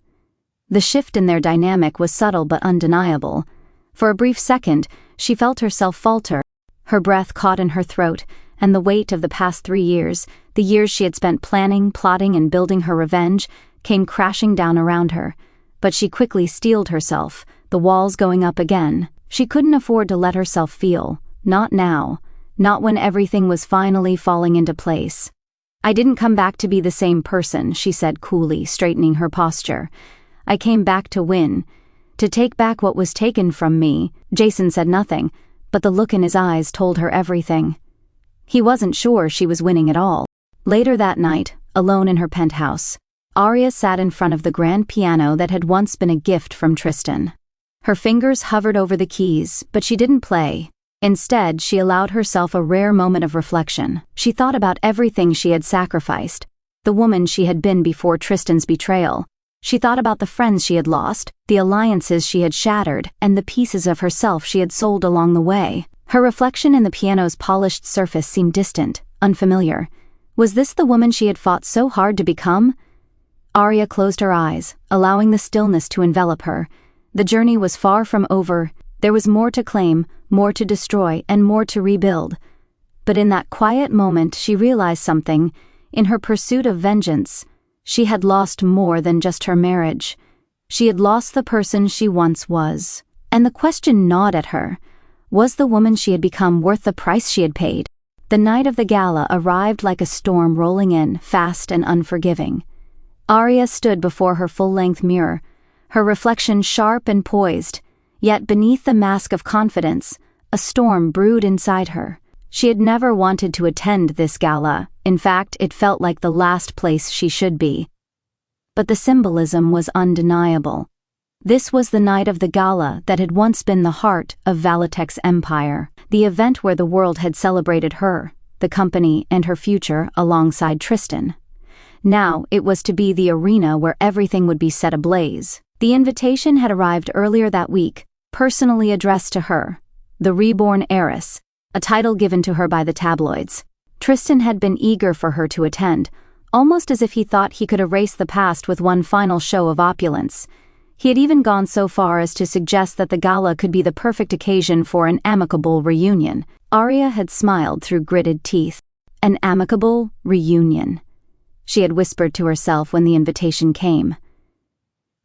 The shift in their dynamic was subtle but undeniable. For a brief second, she felt herself falter. Her breath caught in her throat, and the weight of the past 3 years, the years she had spent planning, plotting, and building her revenge, came crashing down around her. But she quickly steeled herself, the walls going up again. She couldn't afford to let herself feel. Not now. Not when everything was finally falling into place. "I didn't come back to be the same person," she said coolly, straightening her posture. "I came back to win. To take back what was taken from me." Jason said nothing, but the look in his eyes told her everything. He wasn't sure she was winning at all. Later that night, alone in her penthouse, Arya sat in front of the grand piano that had once been a gift from Tristan. Her fingers hovered over the keys, but she didn't play. Instead, she allowed herself a rare moment of reflection. She thought about everything she had sacrificed, the woman she had been before Tristan's betrayal. She thought about the friends she had lost, the alliances she had shattered, and the pieces of herself she had sold along the way. Her reflection in the piano's polished surface seemed distant, unfamiliar. Was this the woman she had fought so hard to become? Arya closed her eyes, allowing the stillness to envelop her. The journey was far from over. There was more to claim, more to destroy, and more to rebuild. But in that quiet moment she realized something. In her pursuit of vengeance, she had lost more than just her marriage. She had lost the person she once was. And the question gnawed at her. Was the woman she had become worth the price she had paid? The night of the gala arrived like a storm rolling in, fast and unforgiving. Arya stood before her full-length mirror, her reflection sharp and poised, yet beneath the mask of confidence, a storm brewed inside her. She had never wanted to attend this gala. In fact, it felt like the last place she should be. But the symbolism was undeniable. This was the night of the gala that had once been the heart of Valitek's empire, the event where the world had celebrated her, the company, and her future alongside Tristan. Now it was to be the arena where everything would be set ablaze. The invitation had arrived earlier that week, personally addressed to her, the reborn heiress, a title given to her by the tabloids. Tristan had been eager for her to attend, almost as if he thought he could erase the past with one final show of opulence. He had even gone so far as to suggest that the gala could be the perfect occasion for an amicable reunion. Arya had smiled through gritted teeth. An amicable reunion, she had whispered to herself when the invitation came.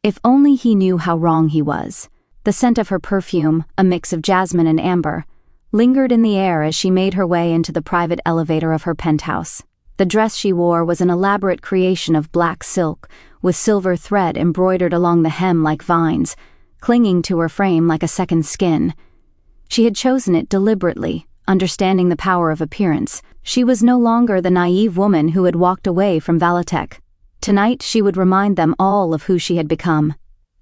If only he knew how wrong he was. The scent of her perfume, a mix of jasmine and amber, lingered in the air as she made her way into the private elevator of her penthouse. The dress she wore was an elaborate creation of black silk, with silver thread embroidered along the hem like vines, clinging to her frame like a second skin. She had chosen it deliberately, understanding the power of appearance. She was no longer the naive woman who had walked away from Valitek. Tonight she would remind them all of who she had become.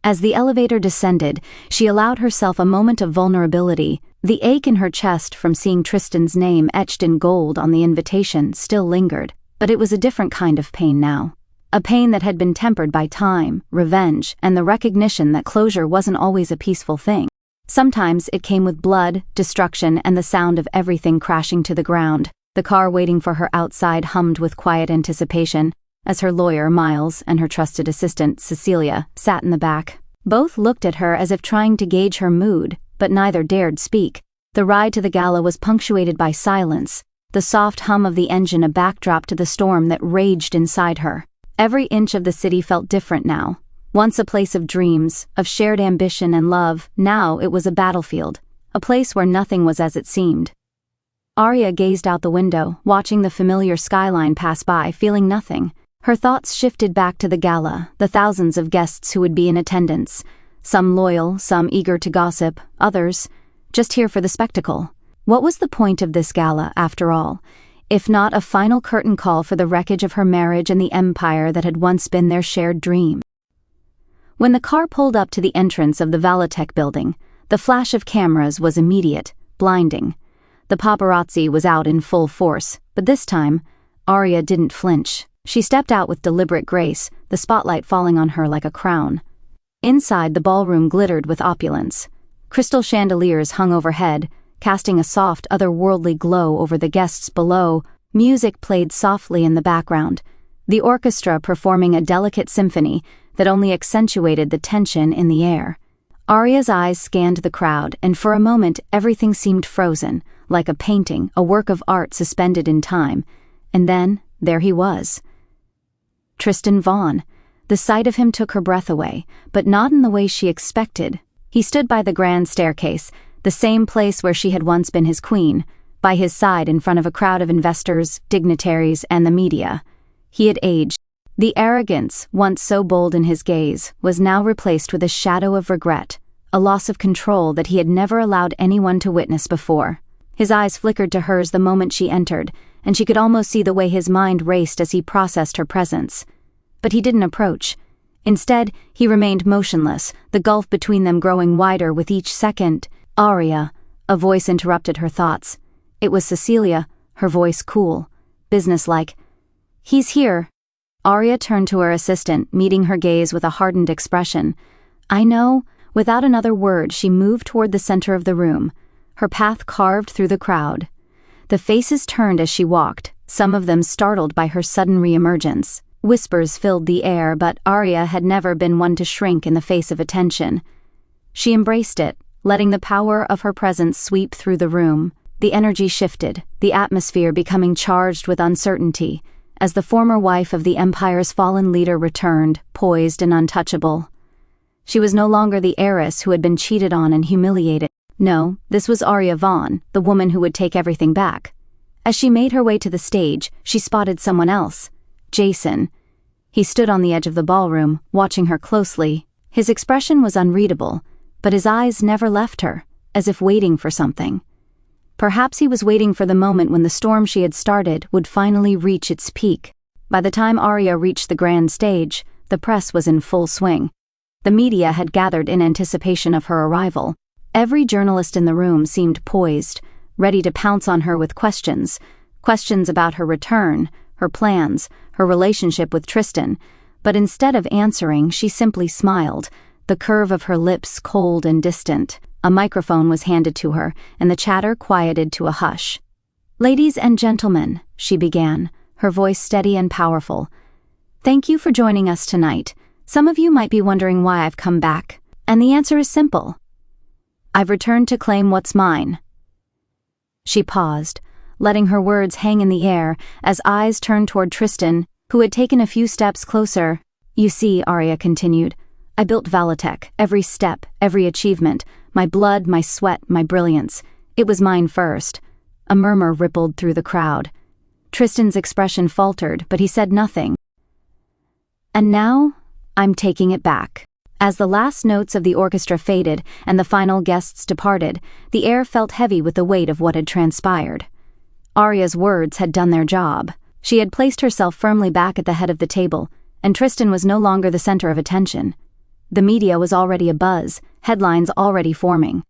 As the elevator descended, she allowed herself a moment of vulnerability. The ache in her chest from seeing Tristan's name etched in gold on the invitation still lingered, but it was a different kind of pain now. A pain that had been tempered by time, revenge, and the recognition that closure wasn't always a peaceful thing. Sometimes it came with blood, destruction, and the sound of everything crashing to the ground. The car waiting for her outside hummed with quiet anticipation, as her lawyer, Miles, and her trusted assistant, Cecilia, sat in the back. Both looked at her as if trying to gauge her mood, but neither dared speak. The ride to the gala was punctuated by silence, the soft hum of the engine a backdrop to the storm that raged inside her. Every inch of the city felt different now. Once a place of dreams, of shared ambition and love, now it was a battlefield, a place where nothing was as it seemed. Arya gazed out the window, watching the familiar skyline pass by, feeling nothing. Her thoughts shifted back to the gala, the thousands of guests who would be in attendance. Some loyal, some eager to gossip, others just here for the spectacle. What was the point of this gala, after all, if not a final curtain call for the wreckage of her marriage and the empire that had once been their shared dream? When the car pulled up to the entrance of the Valitek building, the flash of cameras was immediate, blinding. The paparazzi was out in full force, but this time, Arya didn't flinch. She stepped out with deliberate grace, the spotlight falling on her like a crown. Inside, the ballroom glittered with opulence. Crystal chandeliers hung overhead, casting a soft, otherworldly glow over the guests below. Music played softly in the background, the orchestra performing a delicate symphony that only accentuated the tension in the air. Arya's eyes scanned the crowd, and for a moment everything seemed frozen, like a painting, a work of art suspended in time. And then, there he was. Tristan Vaughn. The sight of him took her breath away, but not in the way she expected. He stood by the grand staircase, the same place where she had once been his queen, by his side in front of a crowd of investors, dignitaries, and the media. He had aged. The arrogance, once so bold in his gaze, was now replaced with a shadow of regret, a loss of control that he had never allowed anyone to witness before. His eyes flickered to hers the moment she entered, and she could almost see the way his mind raced as he processed her presence. But he didn't approach. Instead, he remained motionless, the gulf between them growing wider with each second. "Arya," a voice interrupted her thoughts. It was Cecilia, her voice cool, businesslike. "He's here." Arya turned to her assistant, meeting her gaze with a hardened expression. "I know." Without another word, she moved toward the center of the room, her path carved through the crowd. The faces turned as she walked, some of them startled by her sudden reemergence. Whispers filled the air, but Arya had never been one to shrink in the face of attention. She embraced it, letting the power of her presence sweep through the room. The energy shifted, the atmosphere becoming charged with uncertainty, as the former wife of the Empire's fallen leader returned, poised and untouchable. She was no longer the heiress who had been cheated on and humiliated. No, this was Arya Vaughn, the woman who would take everything back. As she made her way to the stage, she spotted someone else. Jason. He stood on the edge of the ballroom, watching her closely. His expression was unreadable, but his eyes never left her, as if waiting for something. Perhaps he was waiting for the moment when the storm she had started would finally reach its peak. By the time Arya reached the grand stage, the press was in full swing. The media had gathered in anticipation of her arrival. Every journalist in the room seemed poised, ready to pounce on her with questions about her return, her plans, her relationship with Tristan. But instead of answering, she simply smiled, the curve of her lips cold and distant. A microphone was handed to her, and the chatter quieted to a hush. "Ladies and gentlemen," she began, her voice steady and powerful. "Thank you for joining us tonight. Some of you might be wondering why I've come back, and the answer is simple. I've returned to claim what's mine." She paused, letting her words hang in the air as eyes turned toward Tristan, who had taken a few steps closer. "You see," Arya continued, "I built Valitek, every step, every achievement, my blood, my sweat, my brilliance. It was mine first." A murmur rippled through the crowd. Tristan's expression faltered, but he said nothing. "And now, I'm taking it back." As the last notes of the orchestra faded and the final guests departed, the air felt heavy with the weight of what had transpired. Arya's words had done their job. She had placed herself firmly back at the head of the table, and Tristan was no longer the center of attention. The media was already abuzz, headlines already forming.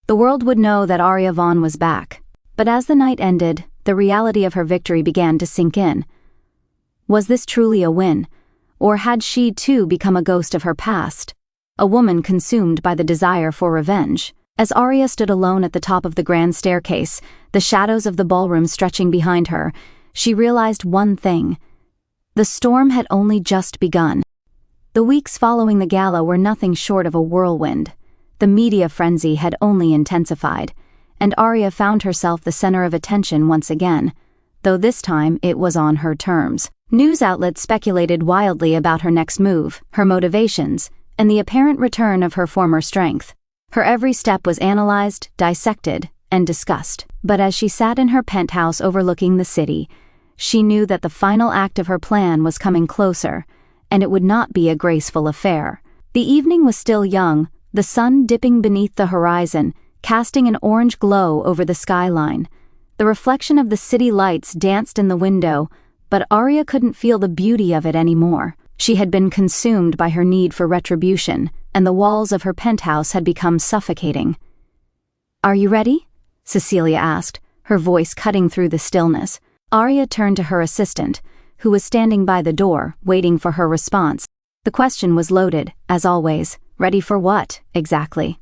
The world would know that Arya Vaughn was back. But as the night ended, the reality of her victory began to sink in. Was this truly a win? Or had she too become a ghost of her past? A woman consumed by the desire for revenge. As Arya stood alone at the top of the grand staircase, the shadows of the ballroom stretching behind her, she realized one thing. The storm had only just begun. The weeks following the gala were nothing short of a whirlwind. The media frenzy had only intensified, and Arya found herself the center of attention once again, though this time it was on her terms. News outlets speculated wildly about her next move, her motivations, and the apparent return of her former strength. Her every step was analyzed, dissected, and discussed. But as she sat in her penthouse overlooking the city, she knew that the final act of her plan was coming closer, and it would not be a graceful affair. The evening was still young, the sun dipping beneath the horizon, casting an orange glow over the skyline. The reflection of the city lights danced in the window, but Arya couldn't feel the beauty of it anymore. She had been consumed by her need for retribution, and the walls of her penthouse had become suffocating. "Are you ready?" Cecilia asked, her voice cutting through the stillness. Arya turned to her assistant, who was standing by the door, waiting for her response. The question was loaded, as always. Ready for what, exactly?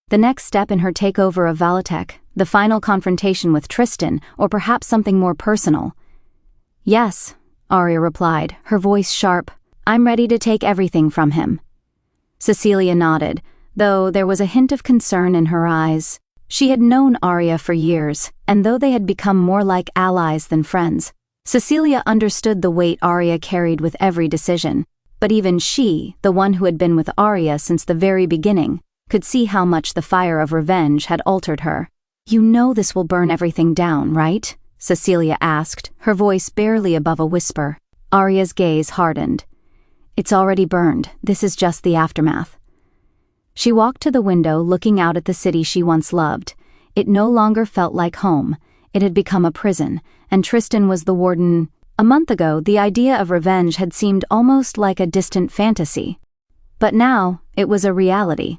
The next step in her takeover of Valitek, the final confrontation with Tristan, or perhaps something more personal? "Yes," Arya replied, her voice sharp. "I'm ready to take everything from him." Cecilia nodded, though there was a hint of concern in her eyes. She had known Arya for years, and though they had become more like allies than friends, Cecilia understood the weight Arya carried with every decision. But even she, the one who had been with Arya since the very beginning, could see how much the fire of revenge had altered her. "You know this will burn everything down, right?" Cecilia asked, her voice barely above a whisper. Arya's gaze hardened. "It's already burned. This is just the aftermath." She walked to the window, looking out at the city she once loved. It no longer felt like home. It had become a prison, and Tristan was the warden. A month ago, the idea of revenge had seemed almost like a distant fantasy. But now, it was a reality.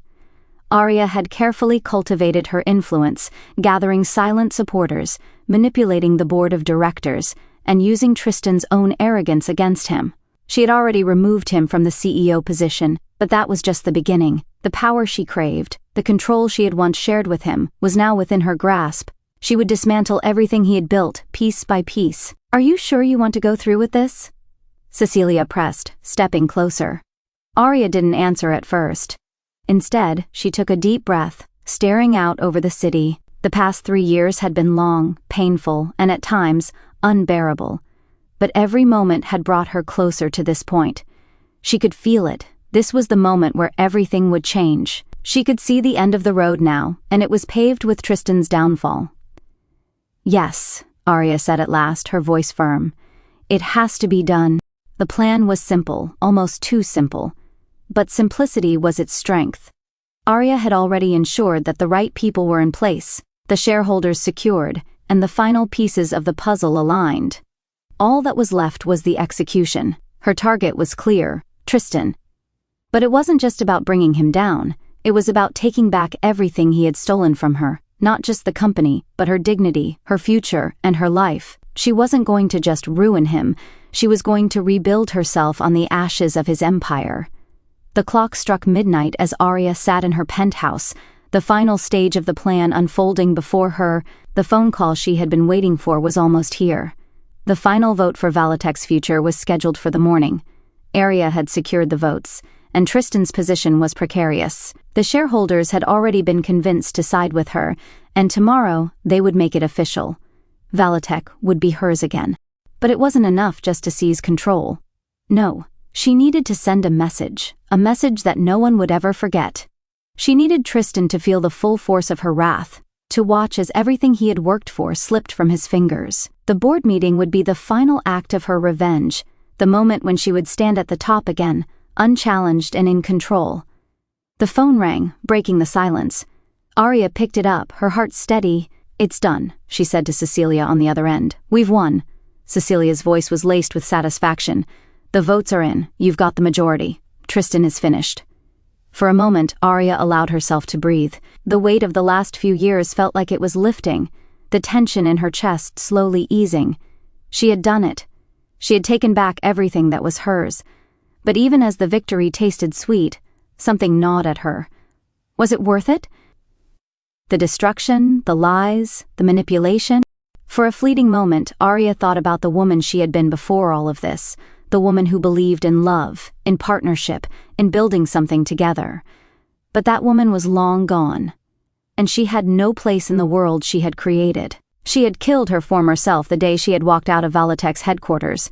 Arya had carefully cultivated her influence, gathering silent supporters, manipulating the board of directors, and using Tristan's own arrogance against him. She had already removed him from the CEO position, but that was just the beginning. The power she craved, the control she had once shared with him, was now within her grasp. She would dismantle everything he had built, piece by piece. "Are you sure you want to go through with this?" Cecilia pressed, stepping closer. Arya didn't answer at first. Instead, she took a deep breath, staring out over the city. The past 3 years had been long, painful, and at times, unbearable. But every moment had brought her closer to this point. She could feel it. This was the moment where everything would change. She could see the end of the road now, and it was paved with Tristan's downfall. "Yes," Arya said at last, her voice firm. "It has to be done." The plan was simple, almost too simple. But simplicity was its strength. Arya had already ensured that the right people were in place, the shareholders secured, and the final pieces of the puzzle aligned. All that was left was the execution. Her target was clear, Tristan. But it wasn't just about bringing him down. It was about taking back everything he had stolen from her, not just the company, but her dignity, her future, and her life. She wasn't going to just ruin him. She was going to rebuild herself on the ashes of his empire. The clock struck midnight as Arya sat in her penthouse, the final stage of the plan unfolding before her. The phone call she had been waiting for was almost here. The final vote for Valitek's future was scheduled for the morning. Arya had secured the votes, and Tristan's position was precarious. The shareholders had already been convinced to side with her, and tomorrow they would make it official. Valitek would be hers again. But it wasn't enough just to seize control. No. She needed to send a message that no one would ever forget. She needed Tristan to feel the full force of her wrath, to watch as everything he had worked for slipped from his fingers. The board meeting would be the final act of her revenge, the moment when she would stand at the top again, unchallenged and in control. The phone rang, breaking the silence. Arya picked it up, her heart steady. "It's done," she said to Cecilia on the other end. "We've won." Cecilia's voice was laced with satisfaction. "The votes are in. You've got the majority. Tristan is finished." For a moment, Arya allowed herself to breathe. The weight of the last few years felt like it was lifting, the tension in her chest slowly easing. She had done it. She had taken back everything that was hers. But even as the victory tasted sweet, something gnawed at her. Was it worth it? The destruction, the lies, the manipulation? For a fleeting moment, Arya thought about the woman she had been before all of this. The woman who believed in love, in partnership, in building something together. But that woman was long gone. And she had no place in the world she had created. She had killed her former self the day she had walked out of Valitek's headquarters.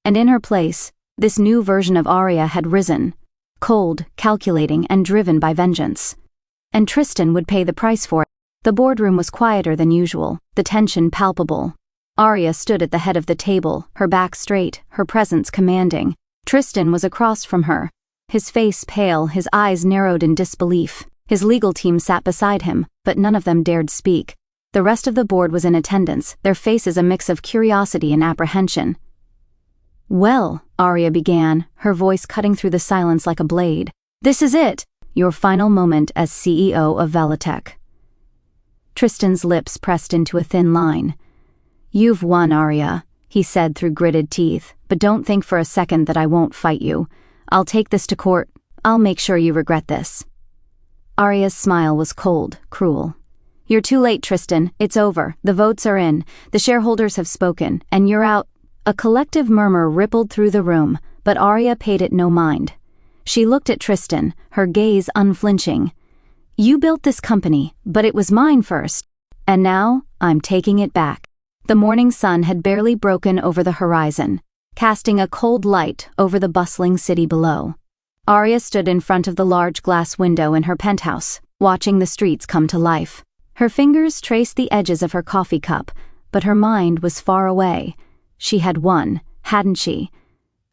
And in her place, this new version of Arya had risen. Cold, calculating, and driven by vengeance. And Tristan would pay the price for it. The boardroom was quieter than usual, the tension palpable. Arya stood at the head of the table, her back straight, her presence commanding. Tristan was across from her, his face pale, his eyes narrowed in disbelief. His legal team sat beside him, but none of them dared speak. The rest of the board was in attendance, their faces a mix of curiosity and apprehension. "Well," Arya began, her voice cutting through the silence like a blade. "This is it, your final moment as CEO of Valitek." Tristan's lips pressed into a thin line. "You've won, Arya," he said through gritted teeth, "but don't think for a second that I won't fight you. I'll take this to court. I'll make sure you regret this." Arya's smile was cold, cruel. "You're too late, Tristan. It's over. The votes are in. The shareholders have spoken, and you're out." A collective murmur rippled through the room, but Arya paid it no mind. She looked at Tristan, her gaze unflinching. "You built this company, but it was mine first. And now, I'm taking it back." The morning sun had barely broken over the horizon, casting a cold light over the bustling city below. Arya stood in front of the large glass window in her penthouse, watching the streets come to life. Her fingers traced the edges of her coffee cup, but her mind was far away. She had won, hadn't she?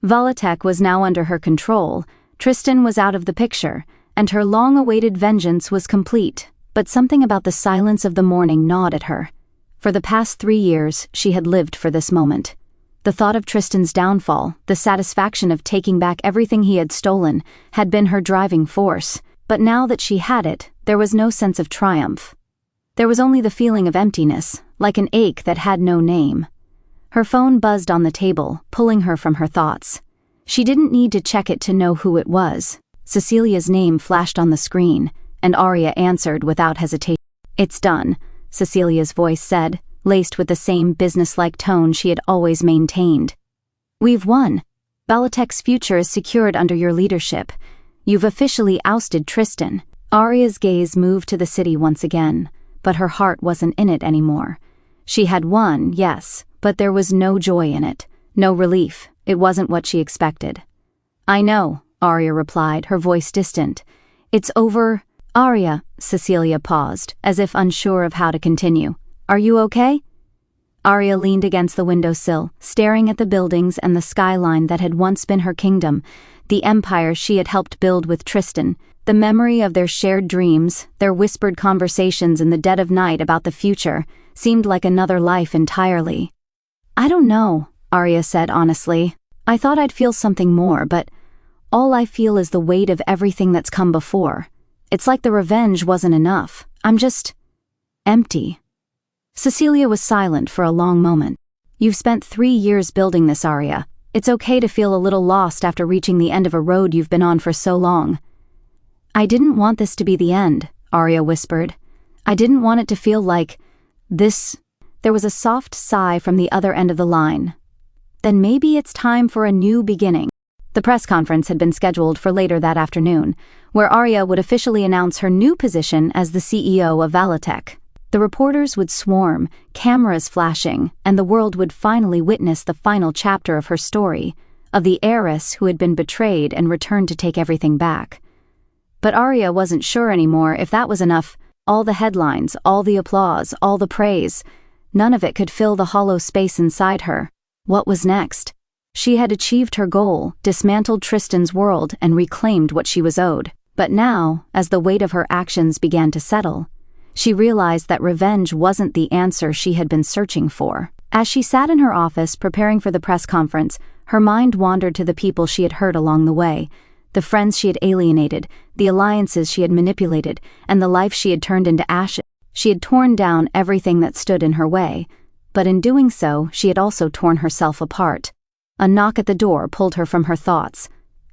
Valitek was now under her control, Tristan was out of the picture, and her long-awaited vengeance was complete. but something about the silence of the morning gnawed at her. For the past 3 years, she had lived for this moment. The thought of Tristan's downfall, the satisfaction of taking back everything he had stolen, had been her driving force, but now that she had it, there was no sense of triumph. There was only the feeling of emptiness, like an ache that had no name. Her phone buzzed on the table, pulling her from her thoughts. She didn't need to check it to know who it was. Cecilia's name flashed on the screen, and Arya answered without hesitation. "It's done," Cecilia's voice said, laced with the same businesslike tone she had always maintained. "We've won. Balatech's future is secured under your leadership. You've officially ousted Tristan." Arya's gaze moved to the city once again, but her heart wasn't in it anymore. She had won, yes, but there was no joy in it, no relief. It wasn't what she expected. "I know," Arya replied, her voice distant. "It's over." "Arya," Cecilia paused, as if unsure of how to continue. "Are you okay?" Arya leaned against the windowsill, staring at the buildings and the skyline that had once been her kingdom, the empire she had helped build with Tristan, the memory of their shared dreams, their whispered conversations in the dead of night about the future, seemed like another life entirely. "I don't know," Arya said honestly. "I thought I'd feel something more, but all I feel is the weight of everything that's come before. It's like the revenge wasn't enough. I'm just empty." Cecilia was silent for a long moment. "You've spent 3 years building this, Arya. It's okay to feel a little lost after reaching the end of a road you've been on for so long." "I didn't want this to be the end," Arya whispered. "I didn't want it to feel like this." There was a soft sigh from the other end of the line. "Then maybe it's time for a new beginning." The press conference had been scheduled for later that afternoon, where Arya would officially announce her new position as the CEO of Balatech. The reporters would swarm, cameras flashing, and the world would finally witness the final chapter of her story, of the heiress who had been betrayed and returned to take everything back. But Arya wasn't sure anymore if that was enough. All the headlines, all the applause, all the praise, none of it could fill the hollow space inside her. What was next? She had achieved her goal, dismantled Tristan's world, and reclaimed what she was owed. But now, as the weight of her actions began to settle, she realized that revenge wasn't the answer she had been searching for. As she sat in her office preparing for the press conference, her mind wandered to the people she had hurt along the way, the friends she had alienated, the alliances she had manipulated, and the life she had turned into ashes. She had torn down everything that stood in her way, but in doing so, she had also torn herself apart. A knock at the door pulled her from her thoughts.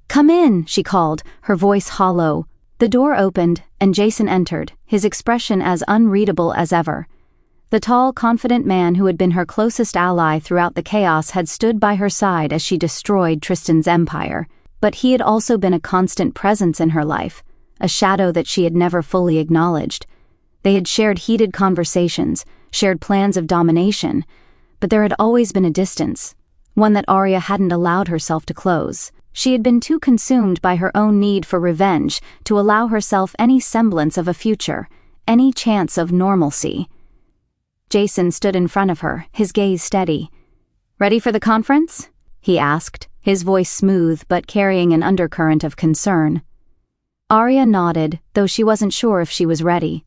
"Come in," she called, her voice hollow. The door opened, and Jason entered, his expression as unreadable as ever. The tall, confident man who had been her closest ally throughout the chaos had stood by her side as she destroyed Tristan's empire, but he had also been a constant presence in her life, a shadow that she had never fully acknowledged. They had shared heated conversations, shared plans of domination, but there had always been a distance, one that Arya hadn't allowed herself to close. She had been too consumed by her own need for revenge to allow herself any semblance of a future, any chance of normalcy. Jason stood in front of her, his gaze steady. "Ready for the conference?" he asked, his voice smooth but carrying an undercurrent of concern. Arya nodded, though she wasn't sure if she was ready.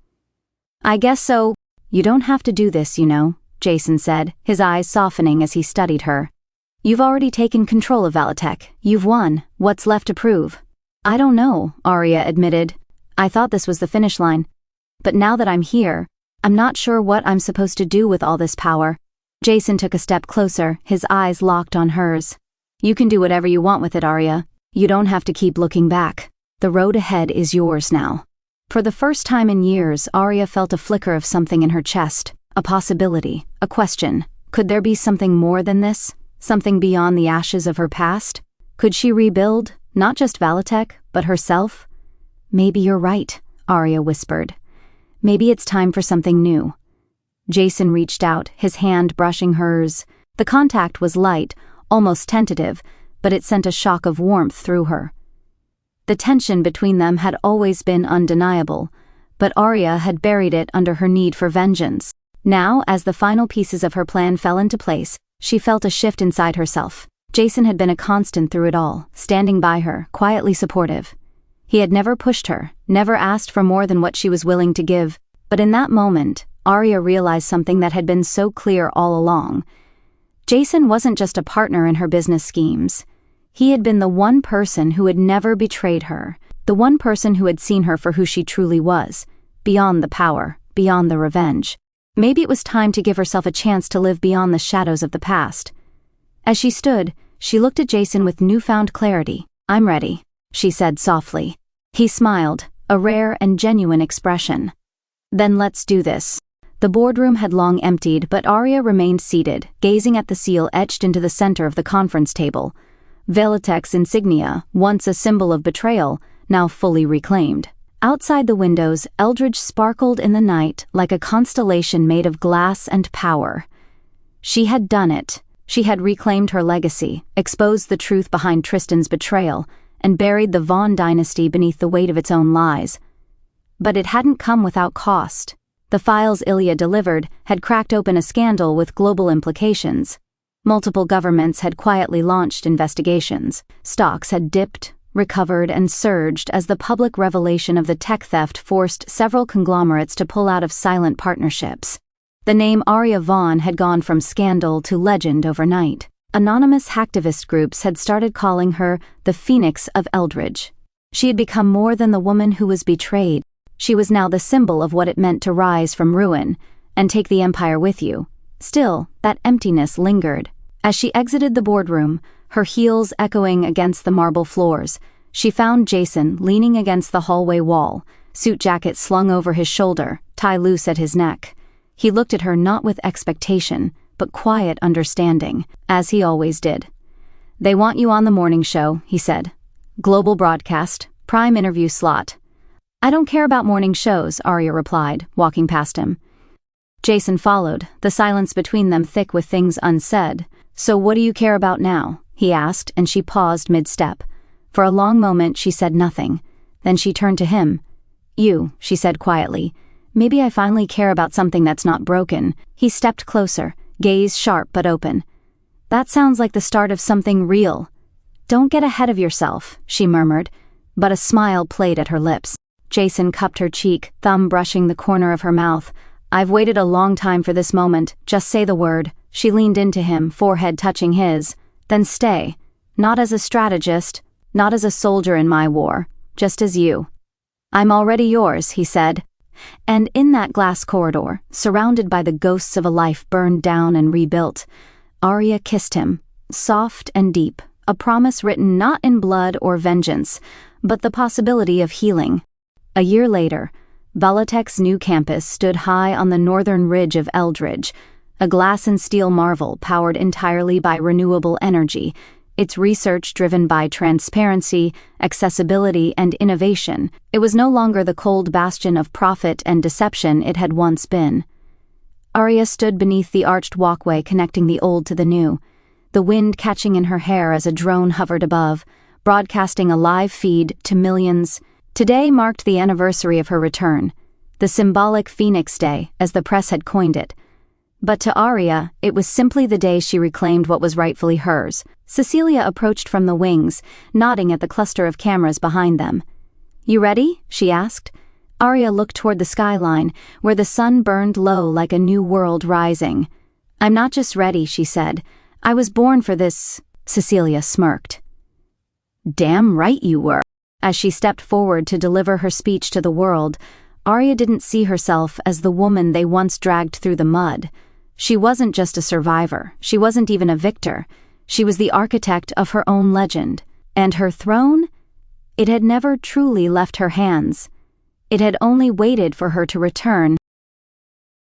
"I guess so." "You don't have to do this, you know," Jason said, his eyes softening as he studied her. "You've already taken control of Balatech. You've won. What's left to prove?" "I don't know," Arya admitted. "I thought this was the finish line. But now that I'm here, I'm not sure what I'm supposed to do with all this power." Jason took a step closer, his eyes locked on hers. "You can do whatever you want with it, Arya. You don't have to keep looking back. The road ahead is yours now." For the first time in years, Arya felt a flicker of something in her chest, a possibility, a question. Could there be something more than this? Something beyond the ashes of her past? Could she rebuild, not just Balatech, but herself? "Maybe you're right," Arya whispered. "Maybe it's time for something new." Jason reached out, his hand brushing hers. The contact was light, almost tentative, but it sent a shock of warmth through her. The tension between them had always been undeniable, but Arya had buried it under her need for vengeance. Now, as the final pieces of her plan fell into place, she felt a shift inside herself. Jason had been a constant through it all, standing by her, quietly supportive. He had never pushed her, never asked for more than what she was willing to give, But in that moment, Arya realized something that had been so clear all along. Jason wasn't just a partner in her business schemes. He had been the one person who had never betrayed her, the one person who had seen her for who she truly was, beyond the power, beyond the revenge. Maybe it was time to give herself a chance to live beyond the shadows of the past. As she stood, she looked at Jason with newfound clarity. "I'm ready," she said softly. He smiled, a rare and genuine expression. "Then let's do this." The boardroom had long emptied, but Arya remained seated, gazing at the seal etched into the center of the conference table. Veletech's insignia, once a symbol of betrayal, now fully reclaimed. Outside the windows, Eldridge sparkled in the night like a constellation made of glass and power. She had done it. She had reclaimed her legacy, exposed the truth behind Tristan's betrayal, and buried the Vaughn dynasty beneath the weight of its own lies. But it hadn't come without cost. The files Ilya delivered had cracked open a scandal with global implications. Multiple governments had quietly launched investigations. Stocks had dipped, recovered, and surged as the public revelation of the tech theft forced several conglomerates to pull out of silent partnerships. The name Arya Vaughn had gone from scandal to legend overnight. Anonymous hacktivist groups had started calling her the Phoenix of Eldridge. She had become more than the woman who was betrayed. She was now the symbol of what it meant to rise from ruin and take the empire with you. Still, that emptiness lingered. As she exited the boardroom, her heels echoing against the marble floors, she found Jason leaning against the hallway wall, suit jacket slung over his shoulder, tie loose at his neck. He looked at her not with expectation, but quiet understanding, as he always did. "They want you on the morning show," he said. "Global broadcast, prime interview slot." "I don't care about morning shows," Arya replied, walking past him. Jason followed, the silence between them thick with things unsaid. "So what do you care about now?" he asked, and she paused mid-step. For a long moment she said nothing. Then she turned to him. "You," she said quietly. "Maybe I finally care about something that's not broken." He stepped closer, gaze sharp but open. "That sounds like the start of something real." "Don't get ahead of yourself," she murmured, but a smile played at her lips. Jason cupped her cheek, thumb brushing the corner of her mouth. "I've waited a long time for this moment. Just say the word." She leaned into him, forehead touching his. "Then stay. Not as a strategist, not as a soldier in my war, just as you." "I'm already yours," he said. And in that glass corridor, surrounded by the ghosts of a life burned down and rebuilt, Arya kissed him, soft and deep, a promise written not in blood or vengeance, but the possibility of healing. A year later, Veletech's new campus stood high on the northern ridge of Eldridge, a glass and steel marvel powered entirely by renewable energy, its research driven by transparency, accessibility, and innovation. It was no longer the cold bastion of profit and deception it had once been. Arya stood beneath the arched walkway connecting the old to the new, the wind catching in her hair as a drone hovered above, broadcasting a live feed to millions. Today marked the anniversary of her return, the symbolic Phoenix Day, as the press had coined it. But to Arya, it was simply the day she reclaimed what was rightfully hers. Cecilia approached from the wings, nodding at the cluster of cameras behind them. "You ready?" she asked. Arya looked toward the skyline, where the sun burned low like a new world rising. "I'm not just ready," she said. "I was born for this." Cecilia smirked. "Damn right you were." As she stepped forward to deliver her speech to the world, Arya didn't see herself as the woman they once dragged through the mud. She wasn't just a survivor. She wasn't even a victor. She was the architect of her own legend. And her throne? It had never truly left her hands. It had only waited for her to return.